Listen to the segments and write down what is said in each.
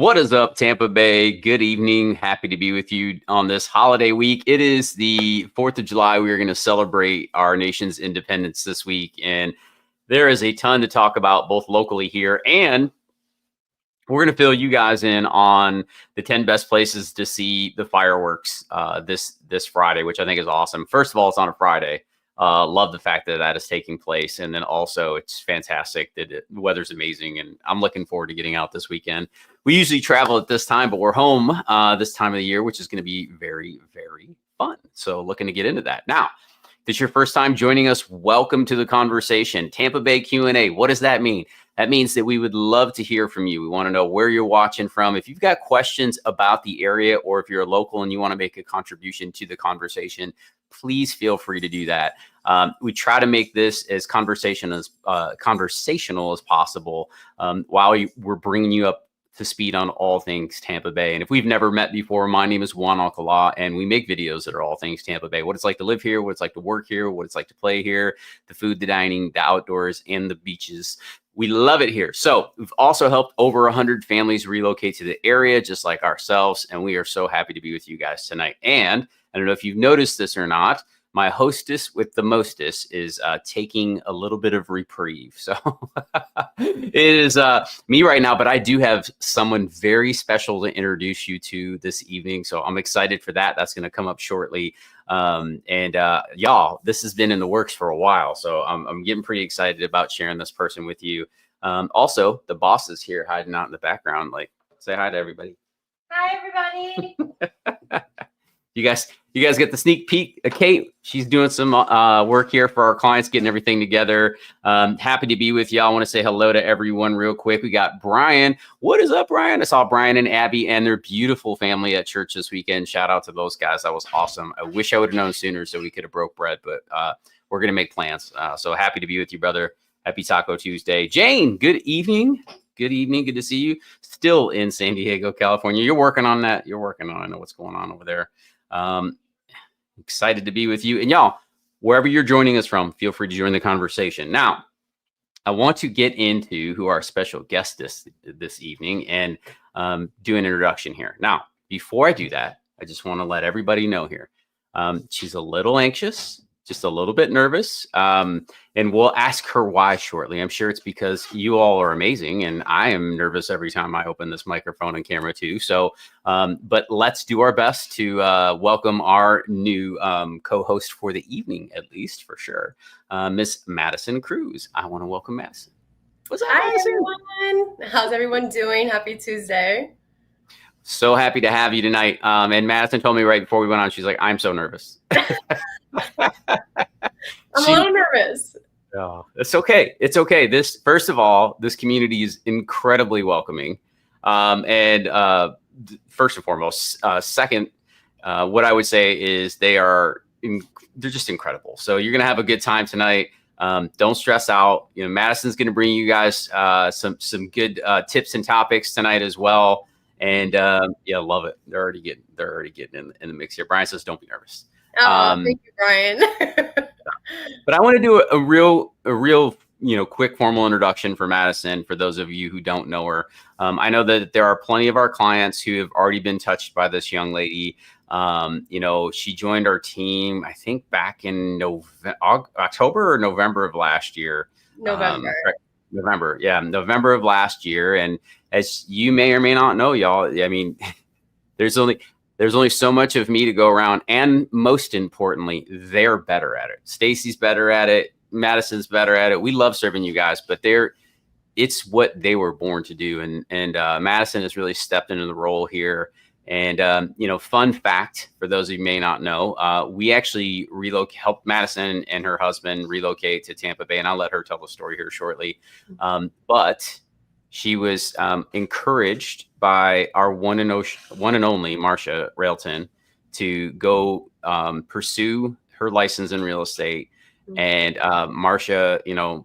What is up, Tampa Bay? Good evening. Happy to be with you on this holiday week. It is the 4th of July. We are going to celebrate our nation's independence this week. And there is a ton to talk about both locally here, and we're going to fill you guys in on the 10 best places to see the fireworks this Friday, which I think is awesome. First of all, it's on a Friday. Love the fact that that is taking place. And then also it's fantastic that the weather's amazing. And I'm looking forward to getting out this weekend. We usually travel at this time, but we're home this time of the year, which is going to be very, very fun. So looking to get into that. Now, if it's your first time joining us, welcome to the conversation. Tampa Bay Q&A. What does that mean? That means that we would love to hear from you. We want to know where you're watching from. If you've got questions about the area, or if you're a local and you want to make a contribution to the conversation, please feel free to do that. We try to make this as conversational as possible while we're bringing you up to speed on all things Tampa Bay. And if we've never met before, my name is Juan, Alcalá, and we make videos that are all things Tampa Bay. What it's like to live here, what it's like to work here, what it's like to play here, the food, the dining, the outdoors, and the beaches. We love it here. So we've also helped over 100 families relocate to the area, just like ourselves. And we are so happy to be with you guys tonight. And I don't know if you've noticed this or not, my hostess with the mostest is taking a little bit of reprieve. So it is me right now, but I do have someone very special to introduce you to this evening. So I'm excited for that. That's going to come up shortly. Y'all, this has been in the works for a while. So I'm getting pretty excited about sharing this person with you. Also, the boss is here hiding out in the background. Like, say hi to everybody. Hi, everybody. You guys get the sneak peek. Kate, she's doing some work here for our clients, getting everything together. Happy to be with you. I want to say hello to everyone real quick. We got Brian. What is up, Brian? I saw Brian and Abby and their beautiful family at church this weekend. Shout out to those guys. That was awesome. I wish I would have known sooner so we could have broke bread, but we're going to make plans. So happy to be with you, brother. Happy Taco Tuesday. Jane, good evening. Good evening. Good to see you. Still in San Diego, California. You're working on that. You're working on it. I know what's going on over there. Excited to be with you. And y'all, wherever you're joining us from, feel free to join the conversation. Now, I want to get into who our special guest this evening and do an introduction here. Now, before I do that, I just want to let everybody know here. She's a little anxious, just a little bit nervous, and we'll ask her why shortly. I'm sure it's because you all are amazing, and I am nervous every time I open this microphone and camera too. So, but let's do our best to welcome our new co-host for the evening, at least for sure, Miss Madison Cruz. I want to welcome Madison. What's up, Madison? Hi, everyone. How's everyone doing? Happy Tuesday. So happy to have you tonight. And Madison told me right before we went on, she's like, I'm so nervous. I'm a little nervous. Oh, it's okay. It's okay. First of all, this community is incredibly welcoming. First and foremost, second, what I would say is they're just incredible. So you're going to have a good time tonight. Don't stress out. You know, Madison's going to bring you guys some good tips and topics tonight as well. And yeah, love it. They're already getting in the mix here. Brian says, don't be nervous. Oh, thank you, Brian. But I want to do a real, quick formal introduction for Madison. For those of you who don't know her, I know that there are plenty of our clients who have already been touched by this young lady. She joined our team, I think back in October or November of last year. November of last year. And as you may or may not know, y'all, I mean, there's only so much of me to go around. And most importantly, they're better at it. Stacy's better at it. Madison's better at it. We love serving you guys, but it's what they were born to do. And Madison has really stepped into the role here. And, fun fact for those of you who may not know, we actually helped Madison and her husband relocate to Tampa Bay. And I'll let her tell the story here shortly. But she was encouraged by our one and only Marcia Railton to go pursue her license in real estate. And Marcia,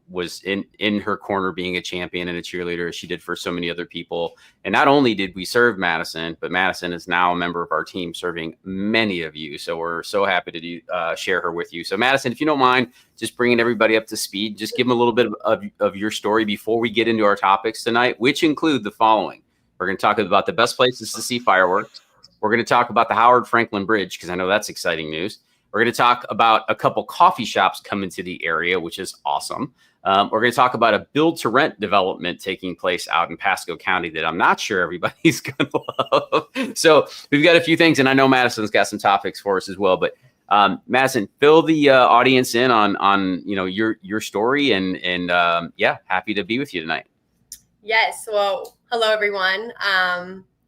was in her corner being a champion and a cheerleader, as she did for so many other people. And not only did we serve Madison, but Madison is now a member of our team, serving many of you. So we're so happy to share her with you. So Madison, if you don't mind, just bringing everybody up to speed, just give them a little bit of your story before we get into our topics tonight, which include the following: We're going to talk about the best places to see fireworks. We're going to talk about the Frankland Bridge, because I know that's exciting news. We're going to talk about a couple coffee shops coming to the area, which is awesome. We're going to talk about a build-to-rent development taking place out in Pasco County that I'm not sure everybody's going to love. So we've got a few things, and I know Madison's got some topics for us as well. But Madison, fill the audience in on your story, and happy to be with you tonight. Yes. Well, hello everyone.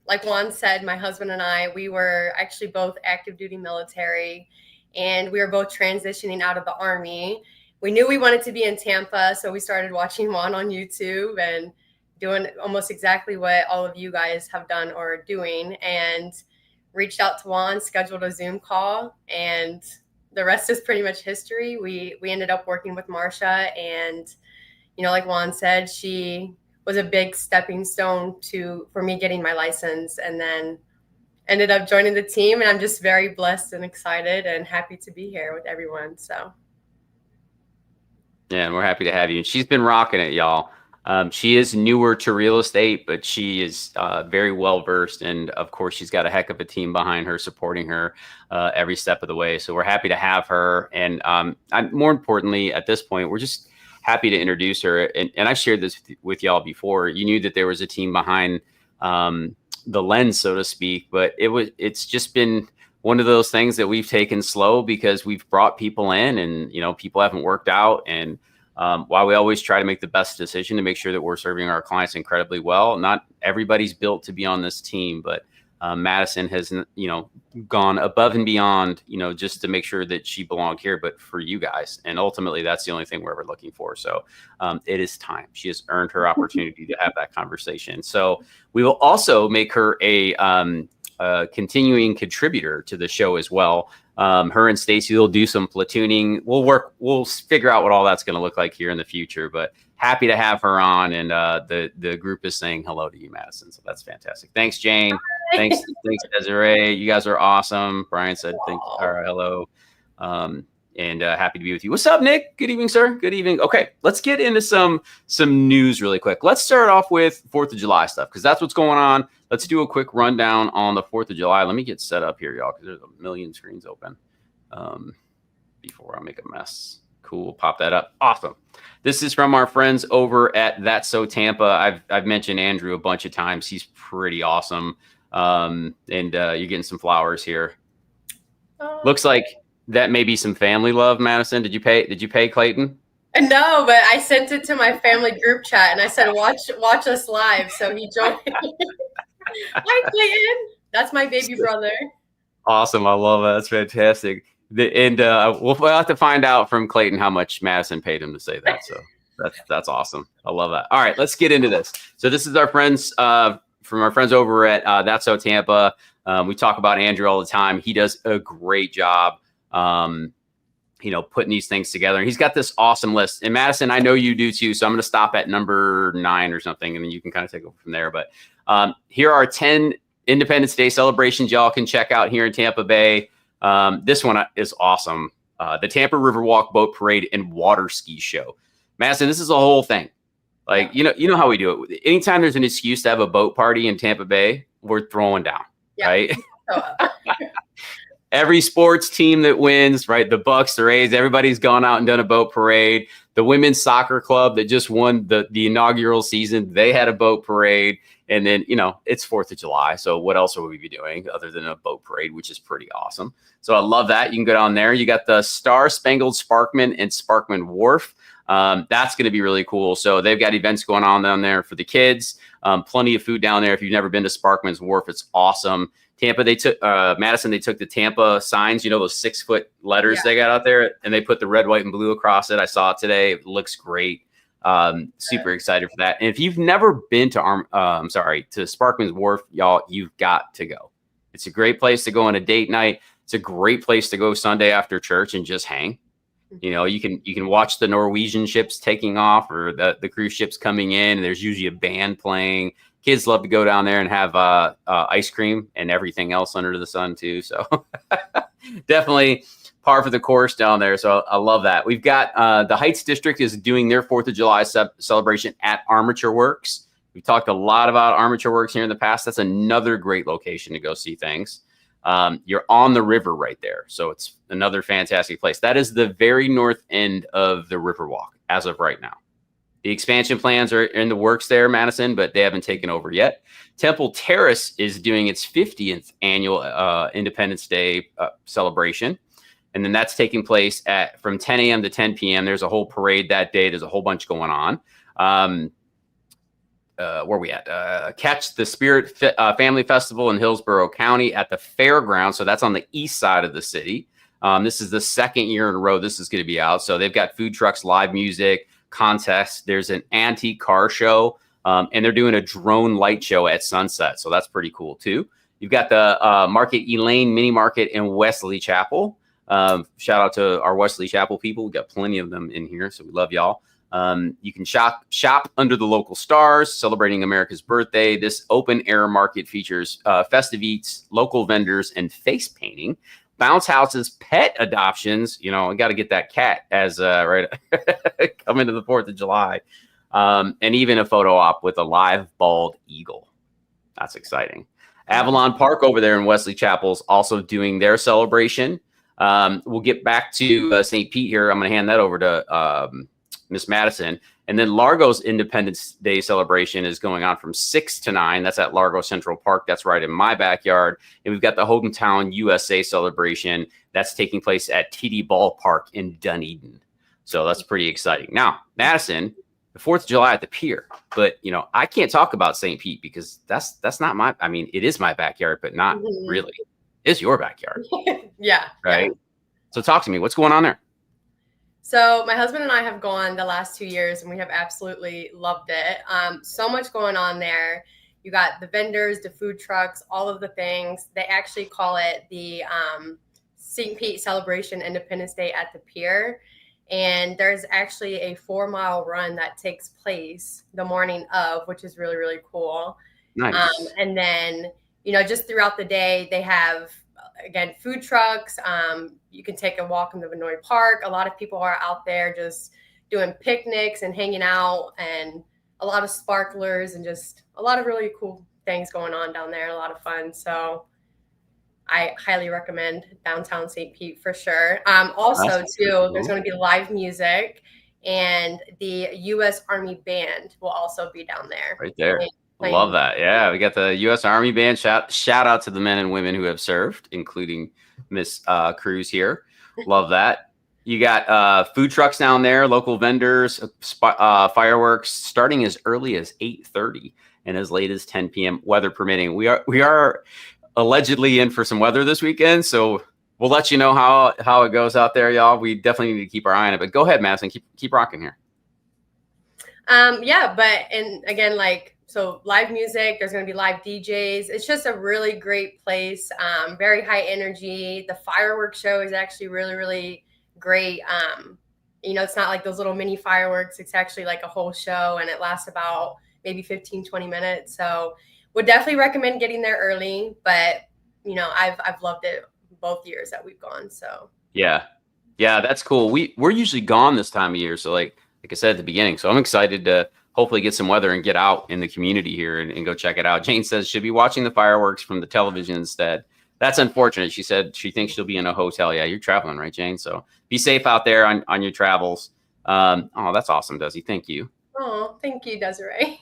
Like Juan said, my husband and I, we were actually both active duty military, and we were both transitioning out of the Army. We knew we wanted to be in Tampa, so we started watching Juan on YouTube and doing almost exactly what all of you guys have done or are doing, and reached out to Juan, scheduled a Zoom call, and the rest is pretty much history. We ended up working with Marsha, and like Juan said, she was a big stepping stone for me getting my license, and then ended up joining the team. And I'm just very blessed and excited and happy to be here with everyone. So. Yeah, and we're happy to have you. And she's been rocking it, y'all. She is newer to real estate, but she is very well versed. And of course, she's got a heck of a team behind her, supporting her every step of the way. So we're happy to have her. And more importantly, at this point, we're just happy to introduce her. And I've shared this with y'all before. You knew that there was a team behind the lens, so to speak, but it's just been one of those things that we've taken slow because we've brought people in, and people haven't worked out. And while we always try to make the best decision to make sure that we're serving our clients incredibly well, not everybody's built to be on this team, but Madison has gone above and beyond, just to make sure that she belonged here, but for you guys. And ultimately, that's the only thing we're ever looking for. So it is time. She has earned her opportunity to have that conversation. So we will also make her a continuing contributor to the show as well. Her and Stacy will do some platooning. We'll figure out what all that's going to look like here in the future, but happy to have her on. And the group is saying hello to you, Madison. So that's fantastic. Thanks, Jane. Thanks, Desiree. You guys are awesome. Brian said thank you. All right, hello. And happy to be with you. What's up, Nick? Good evening, sir. Good evening. Okay, let's get into some news really quick. Let's start off with 4th of July stuff, because that's what's going on. Let's do a quick rundown on the 4th of July. Let me get set up here, y'all, because there's a million screens open before I make a mess. Cool. Pop that up. Awesome. This is from our friends over at That's So Tampa. I've mentioned Andrew a bunch of times. He's pretty awesome. And you're getting some flowers here. Looks like that may be some family love, Madison. Did you pay Clayton? No, but I sent it to my family group chat, and I said, watch us live. So he joined. Hi, Clayton. That's my baby brother. Awesome. I love that. That's fantastic. We'll have to find out from Clayton how much Madison paid him to say that. So that's awesome. I love that. All right, let's get into this. So this is our friends from our friends over at That's So Tampa. We talk about Andrew all the time. He does a great job, putting these things together. And he's got this awesome list. And Madison, I know you do too. So I'm going to stop at number 9 or something, and then you can kind of take over from there. But here are 10 Independence Day celebrations y'all can check out here in Tampa Bay. This one is awesome. The Tampa Riverwalk Boat Parade and Water Ski Show. Madison, this is a whole thing. Like, you know how we do it. Anytime there's an excuse to have a boat party in Tampa Bay, we're throwing down, right? Every sports team that wins, right? The Bucks, the Rays, everybody's gone out and done a boat parade. The women's soccer club that just won the inaugural season, they had a boat parade. And then, it's 4th of July. So what else will we be doing other than a boat parade, which is pretty awesome. So I love that. You can go down there. You got the Star Spangled Sparkman and Sparkman Wharf. That's going to be really cool. So they've got events going on down there for the kids. Plenty of food down there. If you've never been to Sparkman's Wharf, it's awesome. Tampa, they took Madison. They took the Tampa signs, those 6-foot letters they got out there, and they put the red, white, and blue across it. I saw it today. It looks great. Super excited for that. And if you've never been to Sparkman's Wharf, y'all, you've got to go. It's a great place to go on a date night. It's a great place to go Sunday after church and just hang. You can watch the Norwegian ships taking off, or the cruise ships coming in, and there's usually a band playing. Kids love to go down there and have ice cream and everything else under the sun too. So definitely par for the course down there. So I love that. We've got the Heights District is doing their 4th of July celebration at Armature Works. We've talked a lot about Armature Works here in the past. That's another great location to go see things. You're on the river right there, so it's another fantastic place. That is the very north end of the Riverwalk as of right now. The expansion plans are in the works there, Madison, but they haven't taken over yet. Temple Terrace is doing its 50th annual Independence Day celebration. And then that's taking place from 10 a.m. to 10 p.m. There's a whole parade that day. There's a whole bunch going on. Where are we at? Catch the Spirit Family Festival in Hillsborough County at the fairground. So that's on the east side of the city. This is the second year in a row this is going to be out. So they've got food trucks, live music, contests. There's an antique car show, and they're doing a drone light show at sunset. So that's pretty cool too. You've got the Market Elaine Mini Market in Wesley Chapel. Shout out to our Wesley Chapel people. We've got plenty of them in here, so we love y'all. You can shop under the local stars, celebrating America's birthday. This open air market features festive eats, local vendors, and face painting. Bounce houses, pet adoptions. You know, I got to get that cat as right coming to the 4th of July, and even a photo op with a live bald eagle. That's exciting. Avalon Park over there in Wesley Chapel is also doing their celebration. We'll get back to St. Pete here. I'm going to hand that over to Miss Madison. And then Largo's Independence Day celebration is going on from 6 to 9. That's at Largo Central Park. That's right in my backyard. And we've got the Hogantown USA celebration that's taking place at TD Ballpark in Dunedin. So that's pretty exciting. Now, Madison, the 4th of July at the pier. But, you know, I can't talk about St. Pete because that's not my, I mean, it is my backyard, but not really. It's your backyard. Yeah. Right. Yeah. So talk to me. What's going on there? So my husband and I have gone the last 2 years, and we have absolutely loved it. So much going on there. You got the vendors, the food trucks, all of the things. They actually call it the St. Pete Celebration Independence Day at the Pier. And there's actually a 4-mile run that takes place the morning of, which is really, really cool. Nice. And then, you know, just throughout the day, they have, again, food trucks. You can take a walk in the Vinoy Park. A lot of people are out there just doing picnics and hanging out, and a lot of sparklers and just a lot of really cool things going on down there. A lot of fun. So I highly recommend downtown St. Pete for sure. Also, too, there's going to be live music, and the U.S. Army Band will also be down there. Right there. Love that. Yeah, we got the U.S. Army Band. Shout out to the men and women who have served, including Miss Cruz here. Love that. You got food trucks down there, local vendors, fireworks starting as early as 8:30 and as late as 10 p.m. weather permitting. We are allegedly in for some weather this weekend, so we'll let you know how it goes out there, y'all. We definitely need to keep our eye on it. But go ahead, Madison. Keep rocking here. Yeah, and again, so live music, there's going to be live DJs. It's just a really great place. Very high energy. The fireworks show is actually really, really great. You know, it's not like those little mini fireworks. It's actually like a whole show, and it lasts about maybe 15, 20 minutes. So would definitely recommend getting there early, but you know, I've loved it both years that we've gone. So yeah, that's cool. We're usually gone this time of year. So like I said at the beginning, so I'm excited to hopefully get some weather and get out in the community here and go check it out. Jane says she'll be watching the fireworks from the television instead. That's unfortunate. She said she thinks she'll be in a hotel. Yeah, you're traveling, right, Jane? So be safe out there on your travels. Oh, that's awesome, Desi. Thank you. Oh, thank you, Desiree.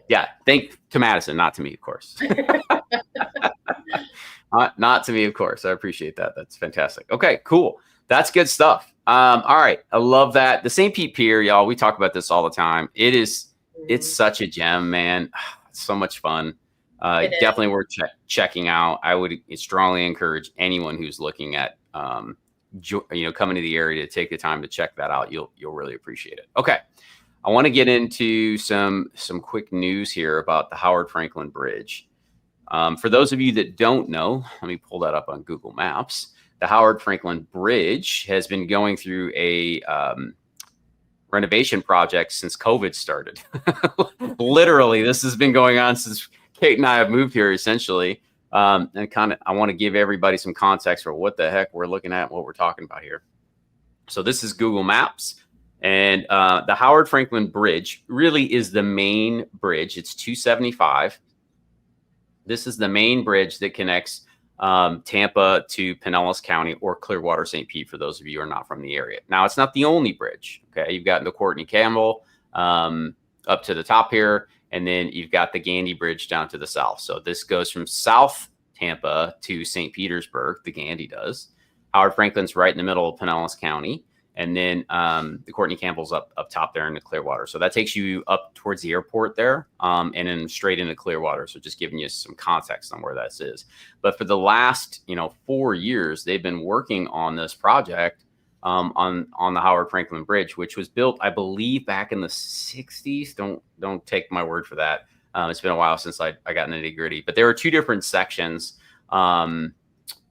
Yeah, thank to Madison, not to me, of course. Not to me, of course. I appreciate that. That's fantastic. Okay, cool. That's good stuff. All right. I love that. The St. Pete Pier, y'all, we talk about this all the time. It's such a gem, man. It's so much fun. Definitely worth checking out. I would strongly encourage anyone who's looking at, coming to the area to take the time to check that out. You'll really appreciate it. Okay. I want to get into some quick news here about the Howard Frankland Bridge. For those of you that don't know, let me pull that up on Google Maps. The Howard Frankland Bridge has been going through a renovation project since COVID started. Literally, this has been going on since Kate and I have moved here, essentially. And I want to give everybody some context for what the heck we're looking at and what we're talking about here. So this is Google Maps. And the Howard Frankland Bridge really is the main bridge. It's 275. This is the main bridge that connects Tampa to Pinellas County or Clearwater, St. Pete, for those of you who are not from the area. Now, it's not the only bridge. Okay, you've got the Courtney Campbell up to the top here, and then you've got the Gandy Bridge down to the south. So this goes from South Tampa to St. Petersburg, the Gandy does. Howard Frankland's right in the middle of Pinellas County. And then the Courtney Campbell's up top there in the Clearwater. So that takes you up towards the airport there and then straight into Clearwater. So just giving you some context on where that is. But for the last, 4 years, they've been working on this project on the Howard Frankland Bridge, which was built, I believe, back in the 60s. Don't take my word for that. It's been a while since I got into the nitty-gritty. But there were two different sections. So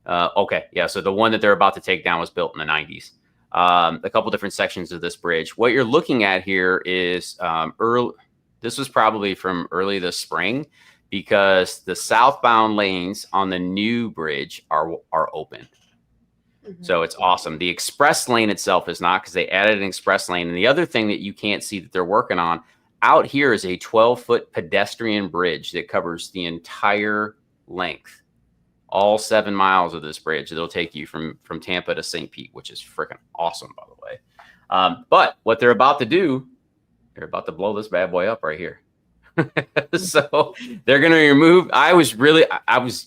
the one that they're about to take down was built in the 90s. A couple different sections of this bridge. What you're looking at here is this was probably from early this spring, because the southbound lanes on the new bridge are open. Mm-hmm. So it's awesome. The express lane itself is not, because they added an express lane. And the other thing that you can't see that they're working on out here is a 12-foot pedestrian bridge that covers the entire length. All 7 miles of this bridge. It'll take you from Tampa to St. Pete, which is freaking awesome, by the way. But what they're about to do, they're about to blow this bad boy up right here. So they're going to remove, I was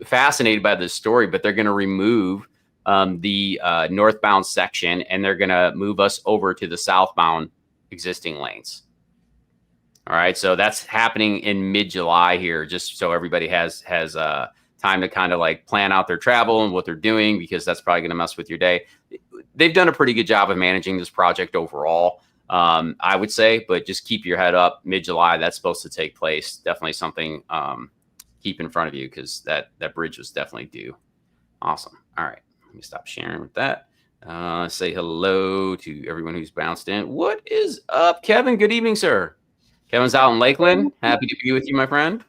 fascinated by this story, but they're going to remove the northbound section, and they're going to move us over to the southbound existing lanes. All right. So that's happening in mid-July here, just so everybody has time to kind of like plan out their travel and what they're doing, because that's probably going to mess with your day. They've done a pretty good job of managing this project overall, I would say, but just keep your head up. Mid-July, that's supposed to take place. Definitely something keep in front of you, because that bridge was definitely due. Awesome. All right. Let me stop sharing with that. Say hello to everyone who's bounced in. What is up, Kevin? Good evening, sir. Kevin's out in Lakeland. Happy to be with you, my friend.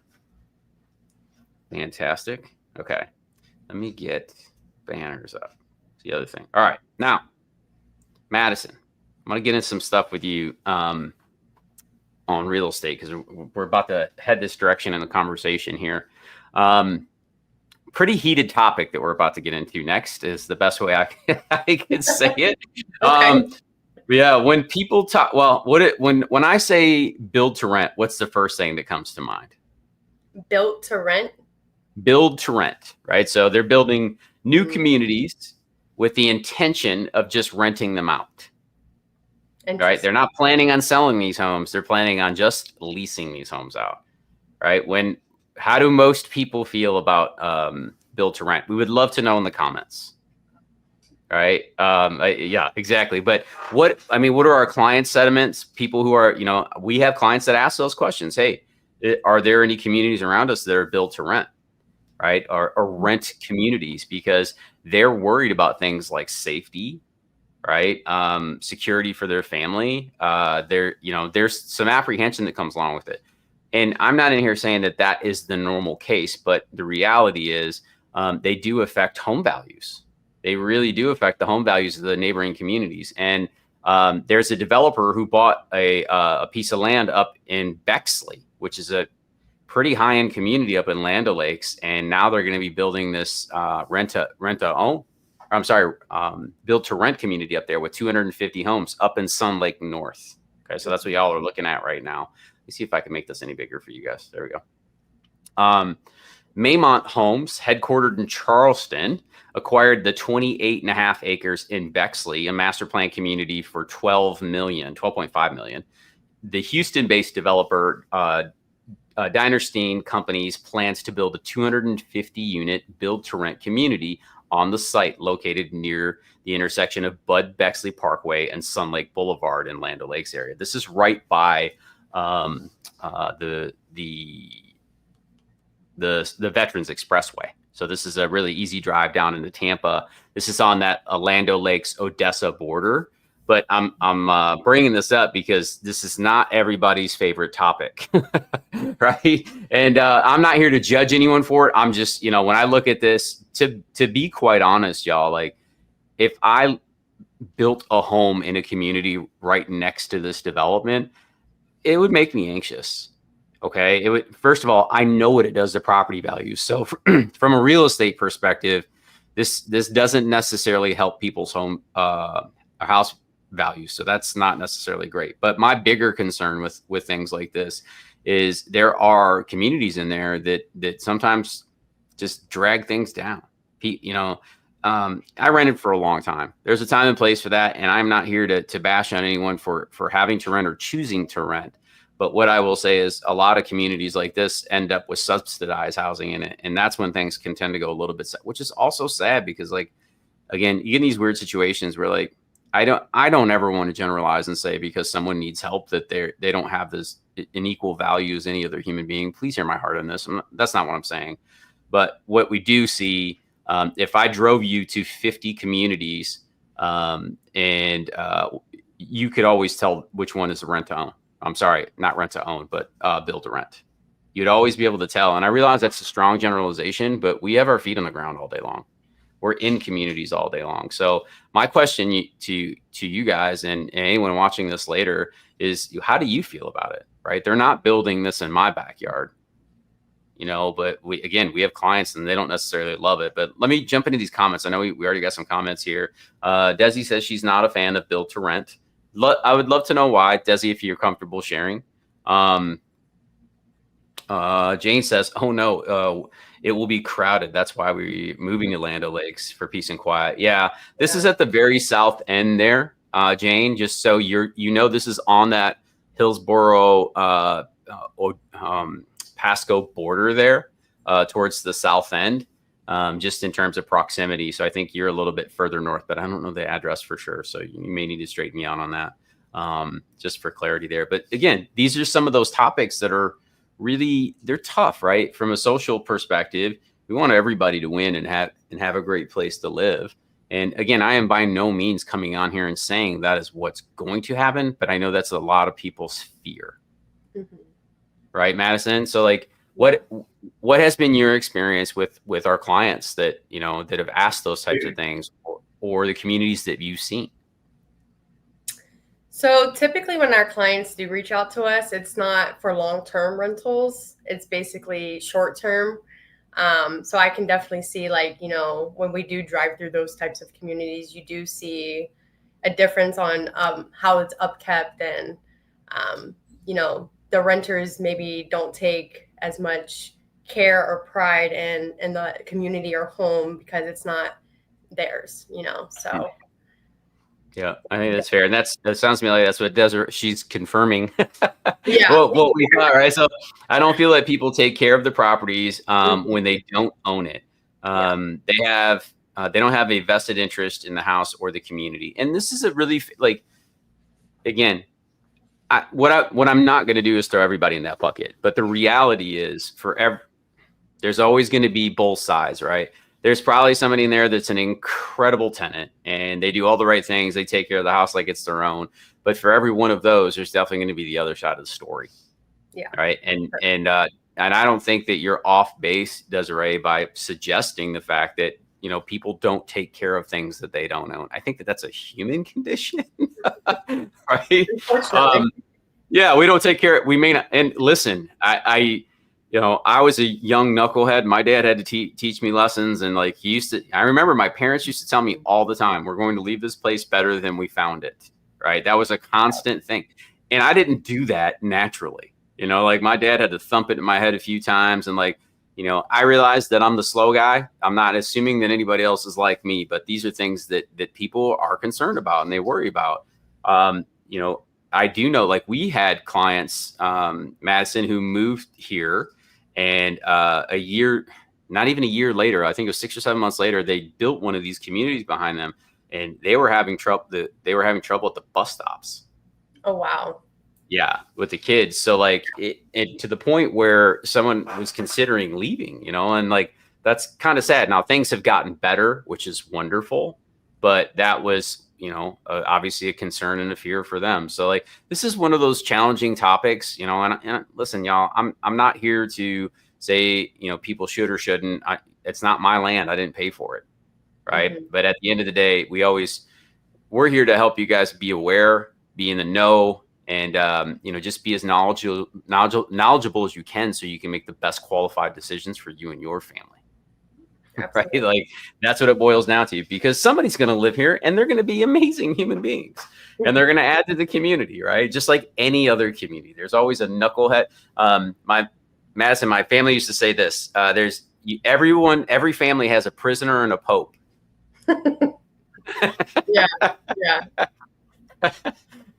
Fantastic. Okay. Let me get banners up. That's the other thing. All right. Now, Madison, I'm going to get into some stuff with you on real estate, because we're about to head this direction in the conversation here. Pretty heated topic that we're about to get into next is the best way I can say it. Okay. Yeah. When people talk, when I say build to rent, what's the first thing that comes to mind? Built to rent? Build to rent, right? So they're building new communities with the intention of just renting them out, right? They're not planning on selling these homes. They're planning on just leasing these homes out, right? How do most people feel about build to rent? We would love to know in the comments, right? Yeah, exactly. But what are our client sentiments? People who are, we have clients that ask those questions. Hey, are there any communities around us that are built to rent? Right, or rent communities, because they're worried about things like safety, right? Security for their family. There's some apprehension that comes along with it. And I'm not in here saying that is the normal case, but the reality is they do affect home values. They really do affect the home values of the neighboring communities. And there's a developer who bought a piece of land up in Bexley, which is a pretty high-end community up in Land O'Lakes, and now they're going to be building this build to rent community up there with 250 homes up in Sun Lake North. Okay, so that's what y'all are looking at right now. Let me see if I can make this any bigger for you guys. There we go. Maymont Homes, headquartered in Charleston, acquired the 28.5 acres in Bexley, a master plan community, for $12.5 million. The Houston-based developer Dinerstein Companies plans to build a 250-unit build-to-rent community on the site located near the intersection of Bud Bexley Parkway and Sun Lake Boulevard in Land O'Lakes area. This is right by the Veterans Expressway. So this is a really easy drive down into Tampa. This is on that Land O'Lakes Odessa border. But I'm bringing this up because this is not everybody's favorite topic, right? And I'm not here to judge anyone for it. I'm just, when I look at this, to be quite honest, y'all, like if I built a home in a community right next to this development, it would make me anxious. Okay. It would, first of all, I know what it does to property values. So from a real estate perspective, this doesn't necessarily help people's house values. So that's not necessarily great. But my bigger concern with things like this is there are communities in there that sometimes just drag things down. I rented for a long time. There's a time and place for that. And I'm not here to bash on anyone for having to rent or choosing to rent. But what I will say is a lot of communities like this end up with subsidized housing in it. And that's when things can tend to go a little bit sad, which is also sad because, like, again, you get in these weird situations where, like, I don't ever want to generalize and say because someone needs help that they don't have this an equal value as any other human being. Please hear my heart on this. That's not what I'm saying. But what we do see, if I drove you to 50 communities and you could always tell which one is a rent to own. I'm sorry, not rent to own, but build to rent. You'd always be able to tell. And I realize that's a strong generalization, but we have our feet on the ground all day long. We're in communities all day long. So my question to you guys and anyone watching this later is, how do you feel about it? Right? They're not building this in my backyard, but we have clients and they don't necessarily love it. But let me jump into these comments. I know we already got some comments here. Desi says she's not a fan of build to rent. I would love to know why, Desi, if you're comfortable sharing. Jane says, oh no, it will be crowded. That's why we're moving to Land O'Lakes for peace and quiet. Yeah, this is at the very south end there, Jane, just so this is on that Hillsboro, Pasco border there towards the south end, just in terms of proximity. So I think you're a little bit further north, but I don't know the address for sure. So you may need to straighten me out on that, just for clarity there. But again, these are some of those topics that are really, they're tough, right? From a social perspective, we want everybody to win and have a great place to live. And again, I am by no means coming on here and saying that is what's going to happen, but I know that's a lot of people's fear. Mm-hmm. Right, Madison? So like, what has been your experience with our clients that have asked those types of things, or the communities that you've seen? So typically when our clients do reach out to us, it's not for long-term rentals. It's basically short-term. So I can definitely see, like, when we do drive through those types of communities, you do see a difference on how it's upkept, and the renters maybe don't take as much care or pride in the community or home because it's not theirs, so. Yeah, I think that's fair. And that sounds to me like that's what Desiree, she's confirming Yeah. what we thought, right? So I don't feel like people take care of the properties when they don't own it. They don't have a vested interest in the house or the community. And this is a really, like, again, what I'm not going to do is throw everybody in that bucket. But the reality is, there's always going to be both sides, right? There's probably somebody in there that's an incredible tenant and they do all the right things. They take care of the house like it's their own. But for every one of those, there's definitely going to be the other side of the story. Yeah. Right. And I don't think that you're off base, Desiree, by suggesting the fact that, people don't take care of things that they don't own. I think that that's a human condition. Right. Yeah, we don't take care. We may not. And listen, I was a young knucklehead. My dad had to teach me lessons. And like I remember my parents used to tell me all the time, we're going to leave this place better than we found it. Right. That was a constant thing. And I didn't do that naturally. Like my dad had to thump it in my head a few times. And like, I realized that I'm the slow guy. I'm not assuming that anybody else is like me, but these are things that people are concerned about and they worry about. I do know, like, we had clients, Madison, who moved here, and not even a year later, I think it was 6 or 7 months later, they built one of these communities behind them, and they were having trouble. They were having trouble at the bus stops. Oh, wow. Yeah, with the kids. So like, it to the point where someone was considering leaving, and like, that's kind of sad. Now things have gotten better, which is wonderful, but that was, obviously a concern and a fear for them. So like, this is one of those challenging topics, and listen, y'all, I'm not here to say, people should or shouldn't. It's not my land. I didn't pay for it. Right. Mm-hmm. But at the end of the day, we're here to help you guys be aware, be in the know, and just be as knowledgeable as you can, so you can make the best qualified decisions for you and your family. Absolutely. Right? Like, that's what it boils down to, because somebody's going to live here and they're going to be amazing human beings, and they're going to add to the community, right? Just like any other community, there's always a knucklehead. Madison, my family used to say this, every family has a prisoner and a pope. Yeah.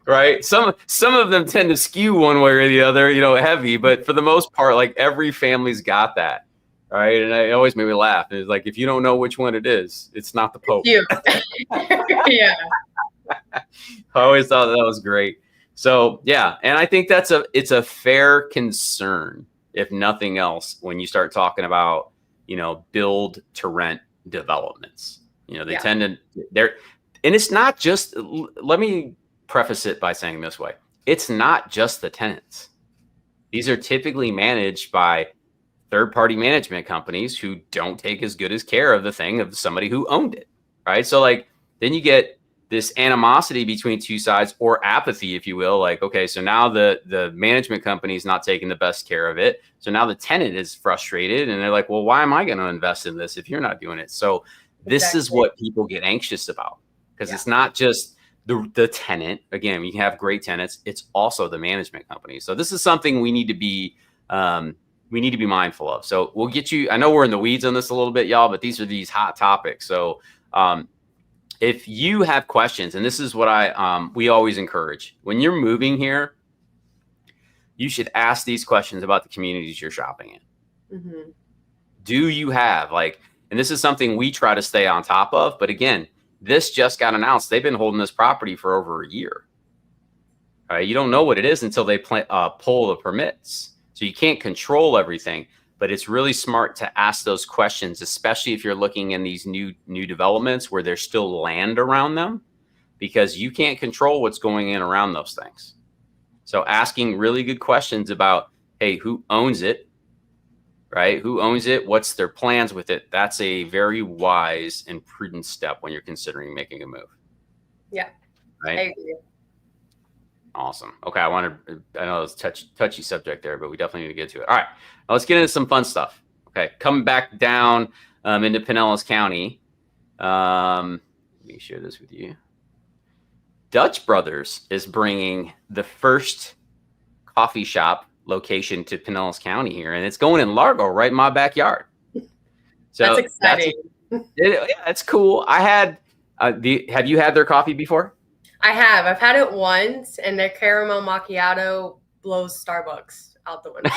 Right. Some of them tend to skew one way or the other, heavy, but for the most part, like, every family's got that. Right. And it always made me laugh. It's like, if you don't know which one it is, it's not the Pope. You. Yeah. I always thought that was great. So, yeah. And I think it's a fair concern, if nothing else, when you start talking about, build to rent developments. They tend to, and it's not just, let me preface it by saying this way. It's not just the tenants. These are typically managed by third-party management companies who don't take as good as care of the thing of somebody who owned it, right? So, like, then you get this animosity between two sides, or apathy, if you will. Like, okay, so now the management company is not taking the best care of it. So now the tenant is frustrated, and they're like, well, why am I going to invest in this if you're not doing it? So this is what people get anxious about, because it's not just the tenant. Again, we have great tenants. It's also the management company. So this is something we need to be mindful of. So we'll get you, I know we're in the weeds on this a little bit, y'all, but these are hot topics. So if you have questions, and this is what we always encourage, when you're moving here, you should ask these questions about the communities you're shopping in. Mm-hmm. Do you have, and this is something we try to stay on top of, but again, this just got announced. They've been holding this property for over a year. All right, you don't know what it is until they pull the permits. So you can't control everything, but it's really smart to ask those questions, especially if you're looking in these new developments where there's still land around them, because you can't control what's going in around those things. So asking really good questions about, hey, who owns it, right? Who owns it? What's their plans with it? That's a very wise and prudent step when you're considering making a move. Yeah, right? I agree. Awesome. Okay, I know it's a touchy subject there, but we definitely need to get to it. All right, now let's get into some fun stuff. Okay, coming back down into Pinellas County. Let me share this with you. Dutch Brothers is bringing the first coffee shop location to Pinellas County here, and it's going in Largo, right in my backyard. So that's exciting. It's cool. I had have you had their coffee before? I have. I've had it once, and their caramel macchiato blows Starbucks out the window.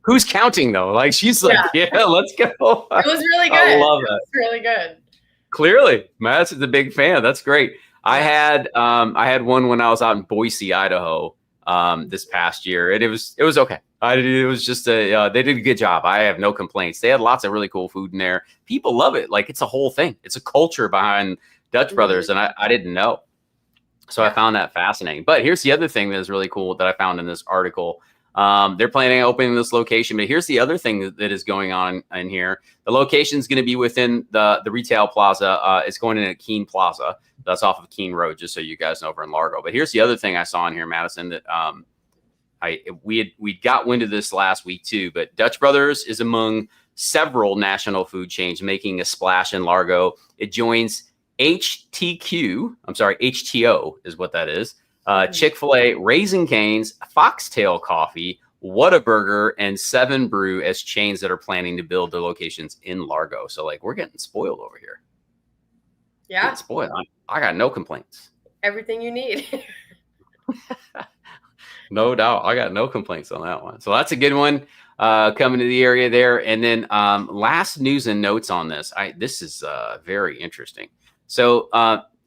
Who's counting though? Like, she's like, yeah, let's go. It was really good. I love that. It was really good. Clearly, Madison's a big fan. That's great. I had one when I was out in Boise, Idaho, this past year, and it was okay. It was just they did a good job. I have no complaints. They had lots of really cool food in there. People love it. Like, it's a whole thing. It's a culture behind Dutch Brothers, and I didn't know. So I found that fascinating. But here's the other thing that is really cool that I found in this article. They're planning on opening this location, but here's the other thing that is going on in here. The location is going to be within the retail plaza. It's going in at Keene Plaza. That's off of Keene Road, just so you guys know, over in Largo. But here's the other thing I saw in here, Madison, that we got wind of this last week too. But Dutch Brothers is among several national food chains making a splash in Largo. It joins HTO is what that is. Chick-fil-A, Raising Cane's, Foxtail Coffee, Whataburger, and Seven Brew as chains that are planning to build their locations in Largo. So, like, we're getting spoiled over here. Yeah. Getting spoiled. I got no complaints. Everything you need. No doubt. I got no complaints on that one. So that's a good one coming to the area there. And then last news and notes on this. This is very interesting. So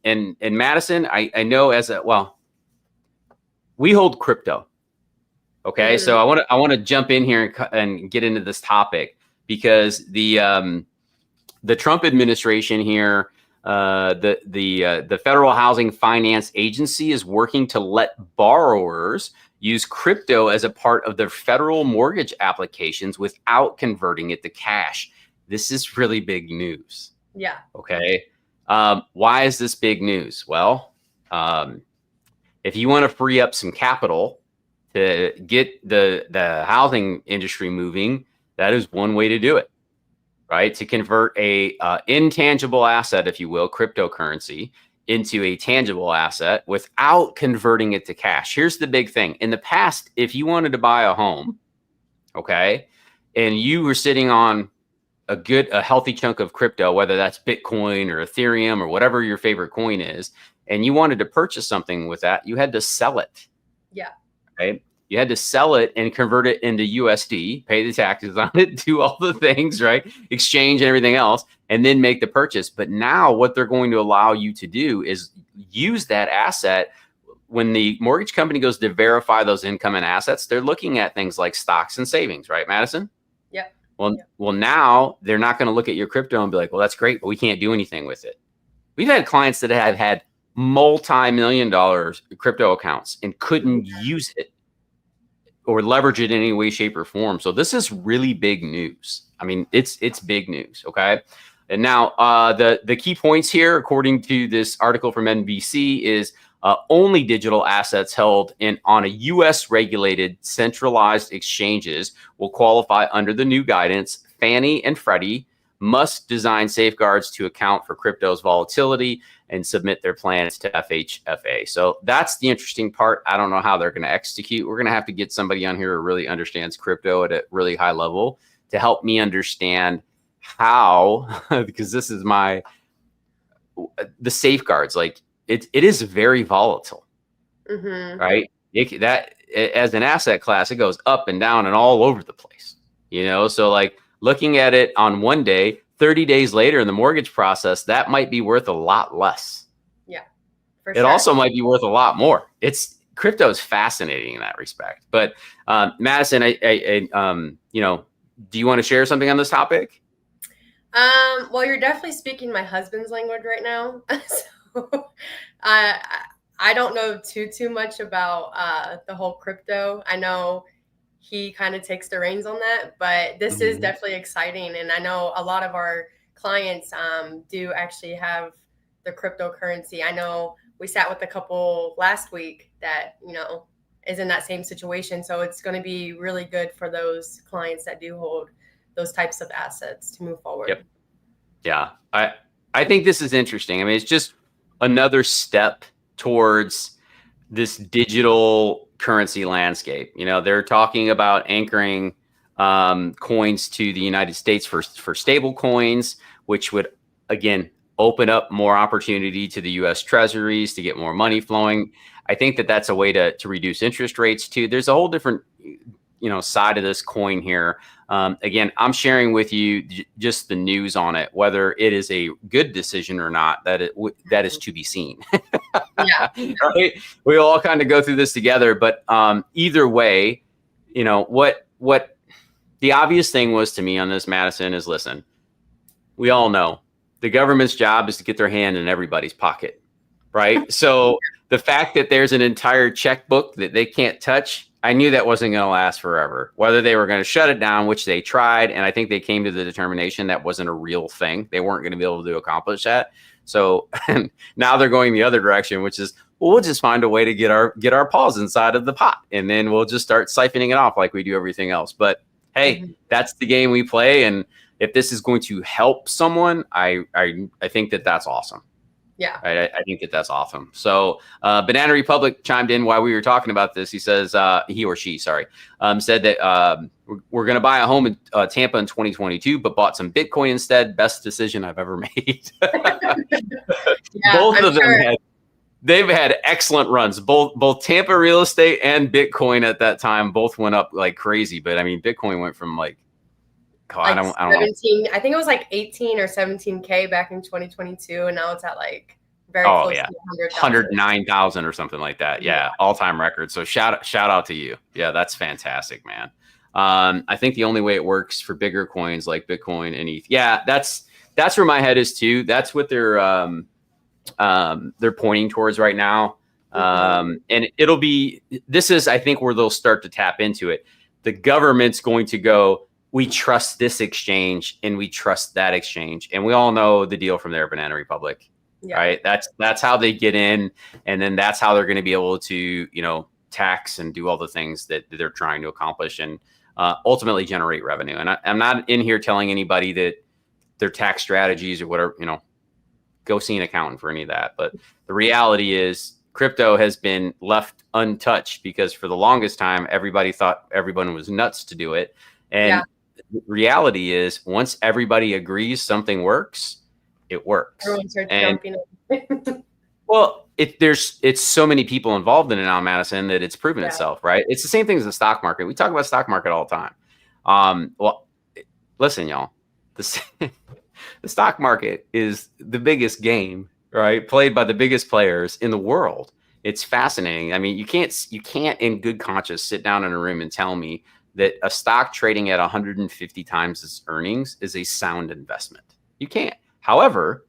in Madison, I know we hold crypto. Okay. So I want to jump in here and get into this topic, because the Trump administration here, the Federal Housing Finance Agency is working to let borrowers use crypto as a part of their federal mortgage applications without converting it to cash. This is really big news. Yeah. Okay. Why is this big news? Well, if you want to free up some capital to get the housing industry moving, that is one way to do it, right? To convert a intangible asset, if you will, cryptocurrency, into a tangible asset without converting it to cash. Here's the big thing. In the past, if you wanted to buy a home, okay, and you were sitting on a healthy chunk of crypto, whether that's Bitcoin or Ethereum or whatever your favorite coin is, and you wanted to purchase something with that, you had to sell it. Yeah. Right? You had to sell it and convert it into USD, pay the taxes on it, do all the things, right? Exchange and everything else, and then make the purchase. But now what they're going to allow you to do is use that asset. When the mortgage company goes to verify those income and assets, they're looking at things like stocks and savings, right, Madison? Yep. Well, now they're not going to look at your crypto and be like, well, that's great, but we can't do anything with it. We've had clients that have had multi-million-dollar crypto accounts and couldn't use it or leverage it in any way, shape, or form. So this is really big news. I mean, it's big news. Okay. And now the key points here, according to this article from NBC, is only digital assets held on a U.S. regulated centralized exchanges will qualify under the new guidance. Fannie and Freddie must design safeguards to account for crypto's volatility and submit their plans to FHFA. So that's the interesting part. I don't know how they're going to execute. We're going to have to get somebody on here who really understands crypto at a really high level to help me understand how, because this is the safeguards. Like it is very volatile, right? That as an asset class, it goes up and down and all over the place, So like looking at it on one day, 30 days later in the mortgage process, that might be worth a lot less. Yeah, it also might be worth a lot more. Crypto is fascinating in that respect. But Madison, do you want to share something on this topic? Well, you're definitely speaking my husband's language right now. So I don't know too much about the whole crypto. I know he kind of takes the reins on that, but this is definitely exciting. And I know a lot of our clients do actually have the cryptocurrency. I know we sat with a couple last week that, is in that same situation. So it's going to be really good for those clients that do hold those types of assets to move forward. Yep. Yeah. I think this is interesting. I mean, it's just another step towards this digital currency landscape. They're talking about anchoring coins to the United States for stable coins, which would, again, open up more opportunity to the U.S. treasuries to get more money flowing. I think that that's a way to reduce interest rates too. There's a whole different, side of this coin here. Again, I'm sharing with you just the news on it. Whether it is a good decision or not, that is to be seen. Yeah. Right? We all kind of go through this together, but either way, what the obvious thing was to me on this, Madison, is listen. We all know the government's job is to get their hand in everybody's pocket, right? So the fact that there's an entire checkbook that they can't touch, I knew that wasn't going to last forever. Whether they were going to shut it down, which they tried, and I think they came to the determination that wasn't a real thing. They weren't going to be able to accomplish that. So now they're going the other direction, which is, well, we'll just find a way to get our paws inside of the pot, and then we'll just start siphoning it off like we do everything else. But hey, that's the game we play, and if this is going to help someone, I think that's awesome. Yeah. I think that's awesome. So Banana Republic chimed in while we were talking about this. He says, he or she, sorry, said that we're going to buy a home in Tampa in 2022, but bought some Bitcoin instead. Best decision I've ever made. Yeah, Both of them they've had excellent runs. Both Tampa real estate and Bitcoin at that time both went up like crazy. But I mean, Bitcoin went from like I don't know. I think it was like 18 or 17K back in 2022, and now it's at like very close to 109,000 or something like that. Yeah, all-time record. So shout out to you. Yeah, that's fantastic, man. I think the only way it works for bigger coins like Bitcoin and ETH. Yeah, that's where my head is too. That's what they're pointing towards right now. And this is, I think, where they'll start to tap into it. The government's going to go, we trust this exchange and we trust that exchange. And we all know the deal from their Banana Republic, right? That's how they get in. And then that's how they're going to be able to, you know, tax and do all the things that they're trying to accomplish and ultimately generate revenue. And I'm not in here telling anybody that their tax strategies or whatever, you know, go see an accountant for any of that. But the reality is crypto has been left untouched because for the longest time, everybody thought everyone was nuts to do it. And the reality is once everybody agrees something works, it works. Everyone starts jumping in. Well, it's so many people involved in it now, Madison, that it's proven itself, right? It's the same thing as the stock market. We talk about stock market all the time. Well, listen, y'all, the stock market is the biggest game, right? Played by the biggest players in the world. It's fascinating. I mean, you can't in good conscience sit down in a room and tell me that a stock trading at 150 times its earnings is a sound investment. You can't. However,